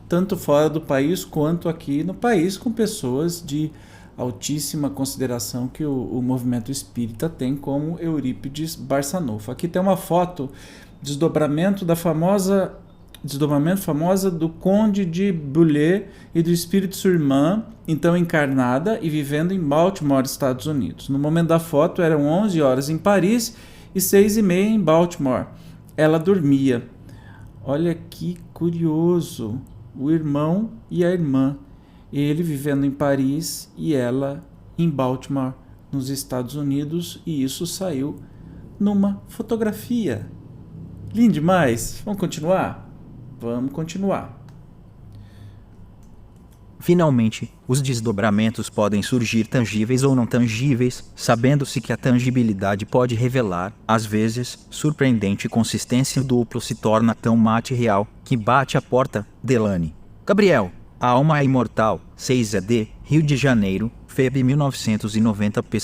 tanto fora do país quanto aqui no país, com pessoas de altíssima consideração que o movimento espírita tem, como Eurípides Barçanufo. Aqui tem uma foto, desdobramento famosa do Conde de Bullé e do espírito sua irmã, então encarnada e vivendo em Baltimore, Estados Unidos. No momento da foto eram 11 horas em Paris e 6h30 em Baltimore. Ela dormia. Olha que curioso, o irmão e a irmã, ele vivendo em Paris e ela em Baltimore, nos Estados Unidos, e isso saiu numa fotografia. Lindo demais. Vamos continuar? Vamos continuar. Finalmente, os desdobramentos podem surgir tangíveis ou não tangíveis, sabendo-se que a tangibilidade pode revelar, às vezes, surpreendente consistência. O duplo se torna tão material que bate a porta. Delane. Gabriel. A alma é imortal. 6 ED, Rio de Janeiro, Feb 1990 p.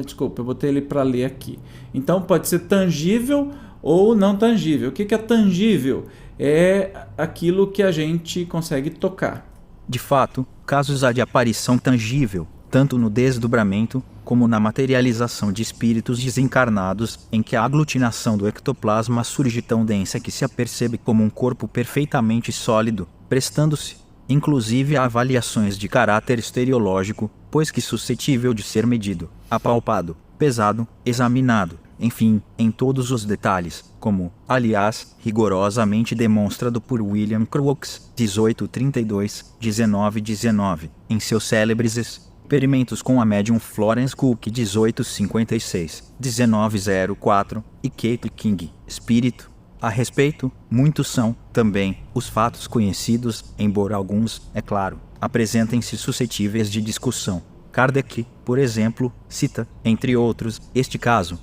Desculpa, eu botei ele para ler aqui. Então pode ser tangível ou não tangível. O que é tangível? É aquilo que a gente consegue tocar. De fato, casos há de aparição tangível, tanto no desdobramento, como na materialização de espíritos desencarnados, em que a aglutinação do ectoplasma surge tão densa que se apercebe como um corpo perfeitamente sólido, prestando-se, inclusive, a avaliações de caráter estereológico, pois que suscetível de ser medido, apalpado, pesado, examinado, enfim, em todos os detalhes, como, aliás, rigorosamente demonstrado por William Crookes, 1832-1919, em seus célebres experimentos com a médium Florence Cook, 1856-1904, e Kate King, Espírito. A respeito, muitos são, também, os fatos conhecidos, embora alguns, é claro, apresentem-se suscetíveis de discussão. Kardec, por exemplo, cita, entre outros, este caso.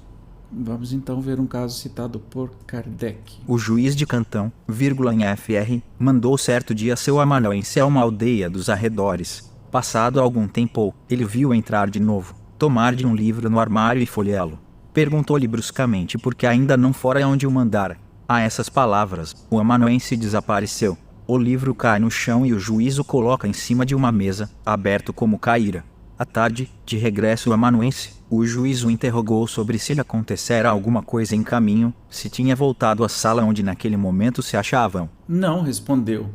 Vamos então ver um caso citado por Kardec. O juiz de Cantão, em FR, mandou certo dia seu amanuense a uma aldeia dos arredores. Passado algum tempo, ele viu entrar de novo, tomar-lhe um livro no armário e folheá-lo. Perguntou-lhe bruscamente por que ainda não fora onde o mandara. A essas palavras, o amanuense desapareceu. O livro cai no chão e o juiz o coloca em cima de uma mesa, aberto como caíra. À tarde, de regresso ao amanuense, o juiz o interrogou sobre se lhe acontecera alguma coisa em caminho, se tinha voltado à sala onde naquele momento se achavam. Não, respondeu.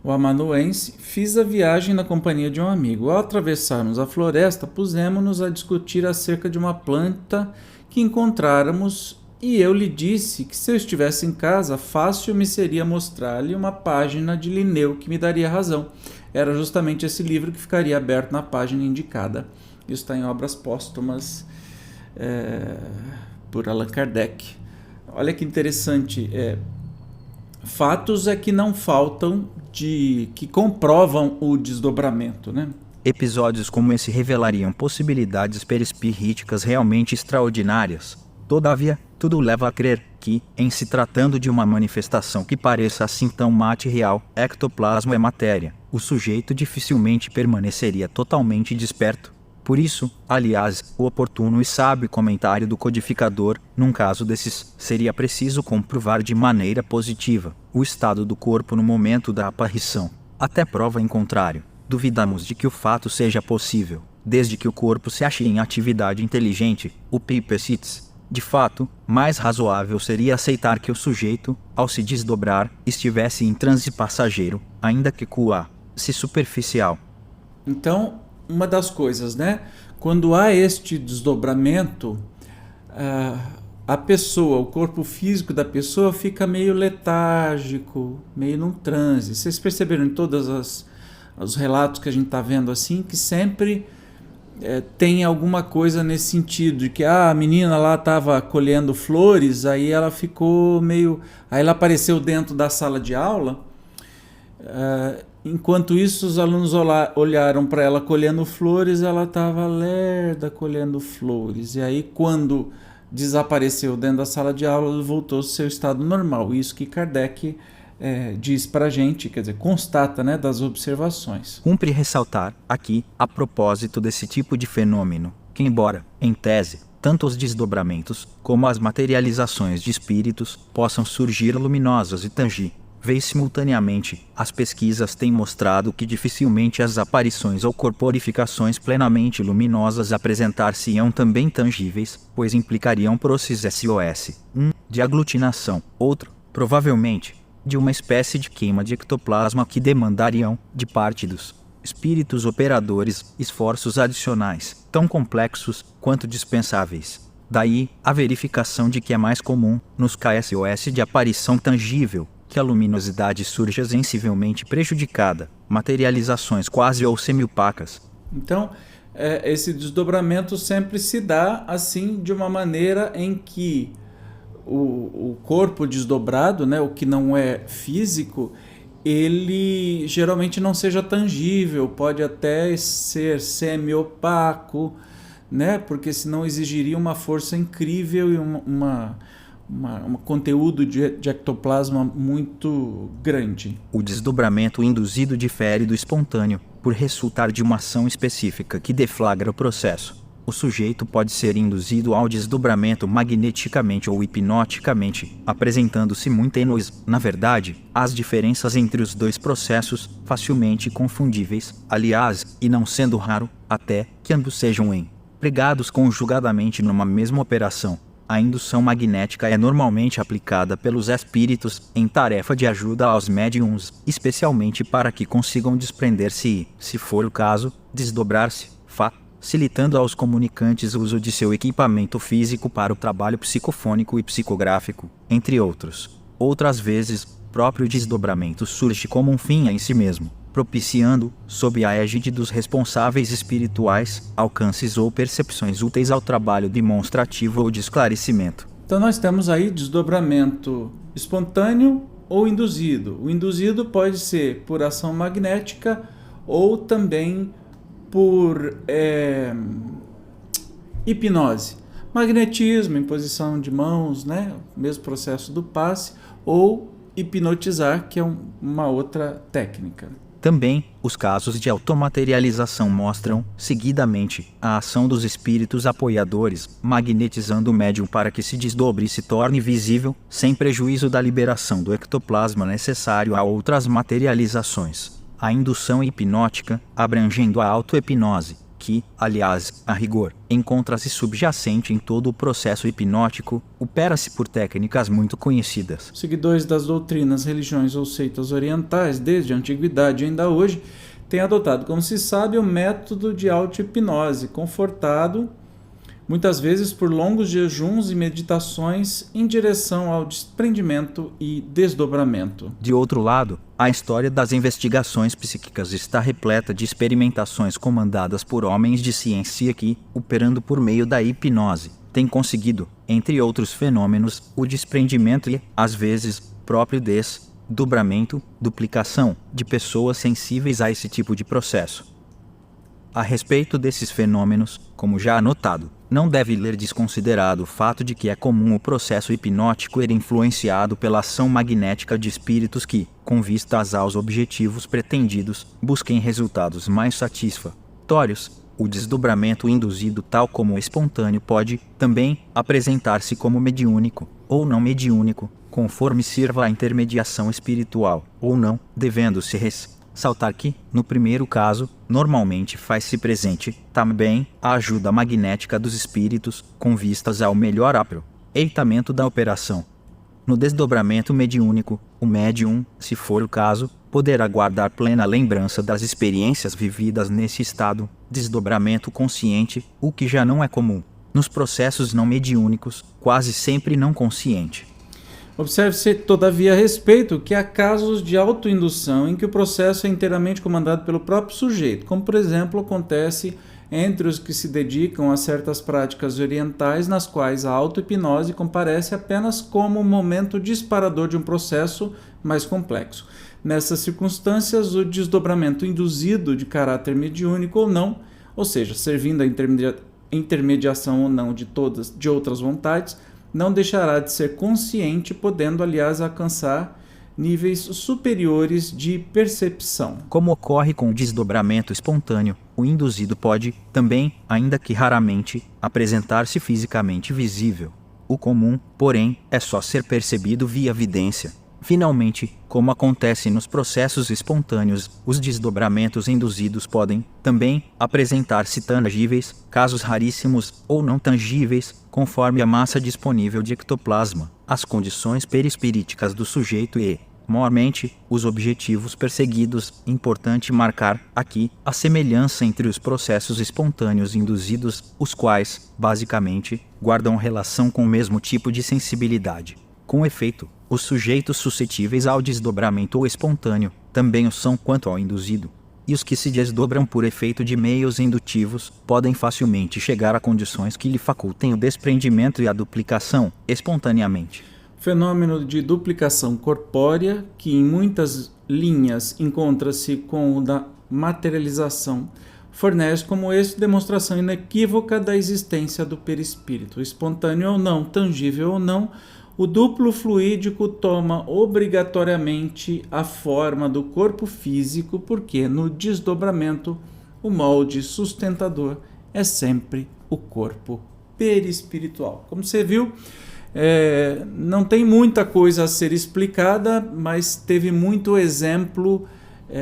O amanuense: fiz a viagem na companhia de um amigo. Ao atravessarmos a floresta, pusemos-nos a discutir acerca de uma planta que encontráramos e eu lhe disse que se eu estivesse em casa, fácil me seria mostrar-lhe uma página de Linneu que me daria razão. Era justamente esse livro que ficaria aberto na página indicada. Isso está em Obras Póstumas, por Allan Kardec. Olha que interessante. Fatos é que não faltam que comprovam o desdobramento, né? Episódios como esse revelariam possibilidades perispiríticas realmente extraordinárias. Todavia, tudo leva a crer que, em se tratando de uma manifestação que pareça assim tão material, ectoplasma é matéria, o sujeito dificilmente permaneceria totalmente desperto. Por isso, aliás, o oportuno e sábio comentário do codificador, num caso desses, seria preciso comprovar de maneira positiva o estado do corpo no momento da aparição. Até prova em contrário, duvidamos de que o fato seja possível, desde que o corpo se ache em atividade inteligente, o Pipecites. De fato, mais razoável seria aceitar que o sujeito, ao se desdobrar, estivesse em transe passageiro, ainda que se superficial. Então, uma das coisas, né? Quando há este desdobramento, a pessoa, o corpo físico da pessoa fica meio letárgico, meio num transe. Vocês perceberam em todos os relatos que a gente está vendo assim, que sempre tem alguma coisa nesse sentido, de que a menina lá estava colhendo flores, aí ela ficou meio... Aí ela apareceu dentro da sala de aula, enquanto isso os alunos olharam para ela colhendo flores, ela estava lerda colhendo flores. E aí quando desapareceu dentro da sala de aula, ela voltou ao seu estado normal. Isso que Kardec diz para a gente, quer dizer, constata, né, das observações. Cumpre ressaltar, aqui, a propósito desse tipo de fenômeno, que embora, em tese, tanto os desdobramentos, como as materializações de espíritos, possam surgir luminosas e tangíveis simultaneamente, as pesquisas têm mostrado que dificilmente as aparições ou corporificações plenamente luminosas apresentar-se-ão também tangíveis, pois implicariam processos de aglutinação, outro, provavelmente, de uma espécie de queima de ectoplasma que demandariam, de parte dos espíritos operadores, esforços adicionais, tão complexos quanto dispensáveis. Daí, a verificação de que é mais comum, nos KSOS de aparição tangível, que a luminosidade surja sensivelmente prejudicada, materializações quase ou semi-opacas. Então, esse desdobramento sempre se dá assim, de uma maneira em que o corpo desdobrado, né, o que não é físico, ele geralmente não seja tangível, pode até ser semi-opaco, né? Porque senão exigiria uma força incrível e um conteúdo de ectoplasma muito grande. O desdobramento induzido difere do espontâneo, por resultar de uma ação específica que deflagra o processo. O sujeito pode ser induzido ao desdobramento magneticamente ou hipnoticamente, apresentando-se muito tênues. Na verdade, as diferenças entre os dois processos, facilmente confundíveis, aliás, e não sendo raro, até, que ambos sejam empregados conjugadamente numa mesma operação. A indução magnética é normalmente aplicada pelos espíritos em tarefa de ajuda aos médiums, especialmente para que consigam desprender-se e, se for o caso, desdobrar-se, facilitando aos comunicantes o uso de seu equipamento físico para o trabalho psicofônico e psicográfico, entre outros. Outras vezes, próprio desdobramento surge como um fim em si mesmo, propiciando, sob a égide dos responsáveis espirituais, alcances ou percepções úteis ao trabalho demonstrativo ou de esclarecimento. Então nós temos aí desdobramento espontâneo ou induzido. O induzido pode ser por ação magnética ou também por hipnose. Magnetismo, imposição de mãos, né? O mesmo processo do passe, ou hipnotizar, que é uma outra técnica. Também, os casos de automaterialização mostram, seguidamente, a ação dos espíritos apoiadores, magnetizando o médium para que se desdobre e se torne visível, sem prejuízo da liberação do ectoplasma necessário a outras materializações. A indução hipnótica, abrangendo a auto-hipnose, que, aliás, a rigor, encontra-se subjacente em todo o processo hipnótico, opera-se por técnicas muito conhecidas. Seguidores das doutrinas, religiões ou seitas orientais, desde a antiguidade e ainda hoje, têm adotado, como se sabe, o método de auto-hipnose, confortado, muitas vezes por longos jejuns e meditações em direção ao desprendimento e desdobramento. De outro lado, a história das investigações psíquicas está repleta de experimentações comandadas por homens de ciência que, operando por meio da hipnose, têm conseguido, entre outros fenômenos, o desprendimento e, às vezes, próprio desdobramento, duplicação, de pessoas sensíveis a esse tipo de processo. A respeito desses fenômenos, como já anotado, não deve ler desconsiderado o fato de que é comum o processo hipnótico ser influenciado pela ação magnética de espíritos que, com vistas aos objetivos pretendidos, busquem resultados mais satisfatórios. O desdobramento induzido, tal como o espontâneo, pode, também, apresentar-se como mediúnico, ou não mediúnico, conforme sirva a intermediação espiritual, ou não, devendo-se ressaltar que, no primeiro caso, normalmente faz-se presente, também, a ajuda magnética dos espíritos, com vistas ao melhor aproveitamento da operação. No desdobramento mediúnico, o médium, se for o caso, poderá guardar plena lembrança das experiências vividas nesse estado, desdobramento consciente, o que já não é comum. Nos processos não mediúnicos, quase sempre não consciente. Observe-se, todavia, a respeito que há casos de autoindução em que o processo é inteiramente comandado pelo próprio sujeito, como, por exemplo, acontece entre os que se dedicam a certas práticas orientais, nas quais a auto-hipnose comparece apenas como um momento disparador de um processo mais complexo. Nessas circunstâncias, o desdobramento induzido de caráter mediúnico ou não, ou seja, servindo a intermediação ou não de outras vontades, não deixará de ser consciente, podendo, aliás, alcançar níveis superiores de percepção. Como ocorre com o desdobramento espontâneo, o induzido pode, também, ainda que raramente, apresentar-se fisicamente visível. O comum, porém, é só ser percebido via vidência. Finalmente, como acontece nos processos espontâneos, os desdobramentos induzidos podem, também, apresentar-se tangíveis, casos raríssimos, ou não tangíveis, conforme a massa disponível de ectoplasma, as condições perispiríticas do sujeito e, mormente, os objetivos perseguidos. Importante marcar, aqui, a semelhança entre os processos espontâneos induzidos, os quais, basicamente, guardam relação com o mesmo tipo de sensibilidade. Com efeito, os sujeitos suscetíveis ao desdobramento espontâneo também o são quanto ao induzido, e os que se desdobram por efeito de meios indutivos podem facilmente chegar a condições que lhe facultem o desprendimento e a duplicação espontaneamente. fenômeno de duplicação corpórea, que em muitas linhas encontra-se com o da materialização, fornece como esse demonstração inequívoca da existência do perispírito. Espontâneo ou não, tangível ou não, o duplo fluídico toma obrigatoriamente a forma do corpo físico, porque no desdobramento o molde sustentador é sempre o corpo perispiritual. Como você viu, não tem muita coisa a ser explicada, mas teve muito exemplo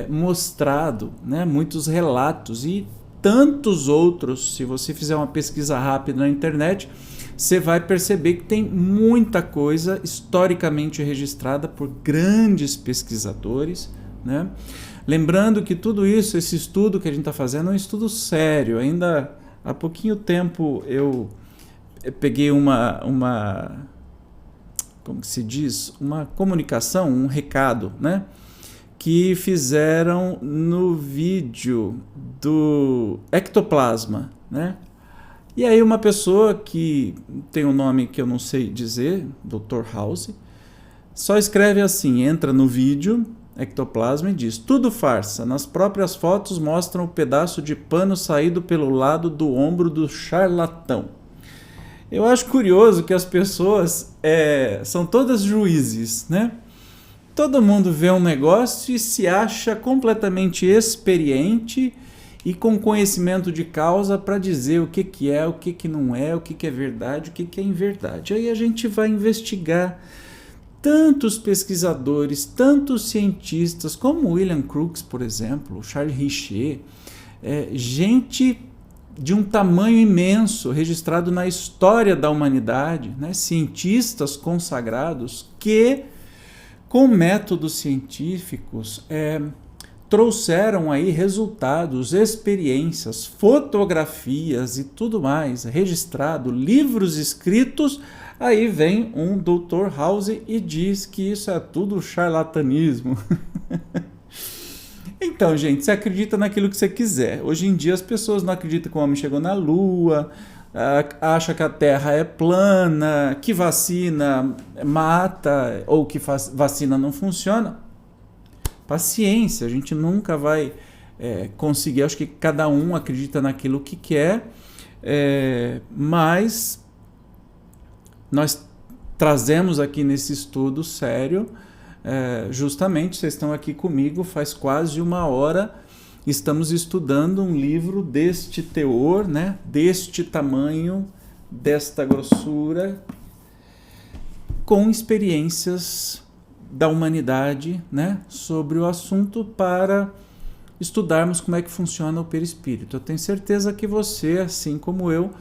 mostrado, né? Muitos relatos e tantos outros. Se você fizer uma pesquisa rápida na internet, você vai perceber que tem muita coisa historicamente registrada por grandes pesquisadores, né? Lembrando que tudo isso, esse estudo que a gente está fazendo, é um estudo sério. Ainda há pouquinho tempo eu peguei como que se diz? Uma comunicação, um recado, né? Que fizeram no vídeo do ectoplasma, né? E aí uma pessoa que tem um nome que eu não sei dizer, Dr. House, só escreve assim, entra no vídeo, ectoplasma, e diz: tudo farsa, nas próprias fotos mostram o pedaço de pano saído pelo lado do ombro do charlatão. Eu acho curioso que as pessoas são todas juízes, né? Todo mundo vê um negócio e se acha completamente experiente e com conhecimento de causa para dizer o que é, o que não é, o que é verdade, o que é inverdade. Aí a gente vai investigar tantos pesquisadores, tantos cientistas, como William Crookes, por exemplo, Charles Richer, gente de um tamanho imenso, registrado na história da humanidade, né? Cientistas consagrados que, com métodos científicos, trouxeram aí resultados, experiências, fotografias e tudo mais registrado, livros escritos. Aí vem um Dr. House e diz que isso é tudo charlatanismo. Então, gente, você acredita naquilo que você quiser. Hoje em dia as pessoas não acreditam que o homem chegou na Lua, acha que a Terra é plana, que vacina mata ou que vacina não funciona. Paciência, a gente nunca vai conseguir. Acho que cada um acredita naquilo que quer, mas nós trazemos aqui nesse estudo sério, justamente, vocês estão aqui comigo faz quase uma hora, estamos estudando um livro deste teor, né, deste tamanho, desta grossura, com experiências da humanidade, né, sobre o assunto, para estudarmos como é que funciona o perispírito. Eu tenho certeza que você, assim como eu,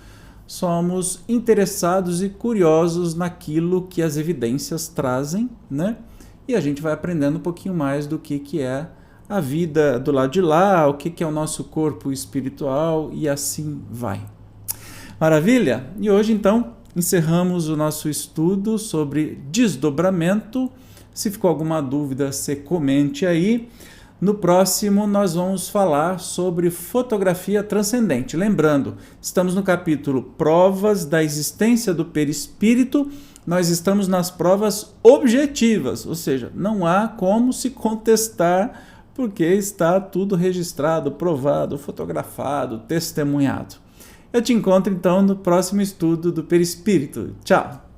somos interessados e curiosos naquilo que as evidências trazem, né? E a gente vai aprendendo um pouquinho mais do que é a vida do lado de lá, o que é o nosso corpo espiritual, e assim vai. Maravilha? E hoje, então, encerramos o nosso estudo sobre desdobramento. Se ficou alguma dúvida, você comente aí. No próximo, nós vamos falar sobre fotografia transcendente. Lembrando, estamos no capítulo Provas da Existência do Perispírito. Nós estamos nas provas objetivas, ou seja, não há como se contestar, porque está tudo registrado, provado, fotografado, testemunhado. Eu te encontro, então, no próximo estudo do perispírito. Tchau!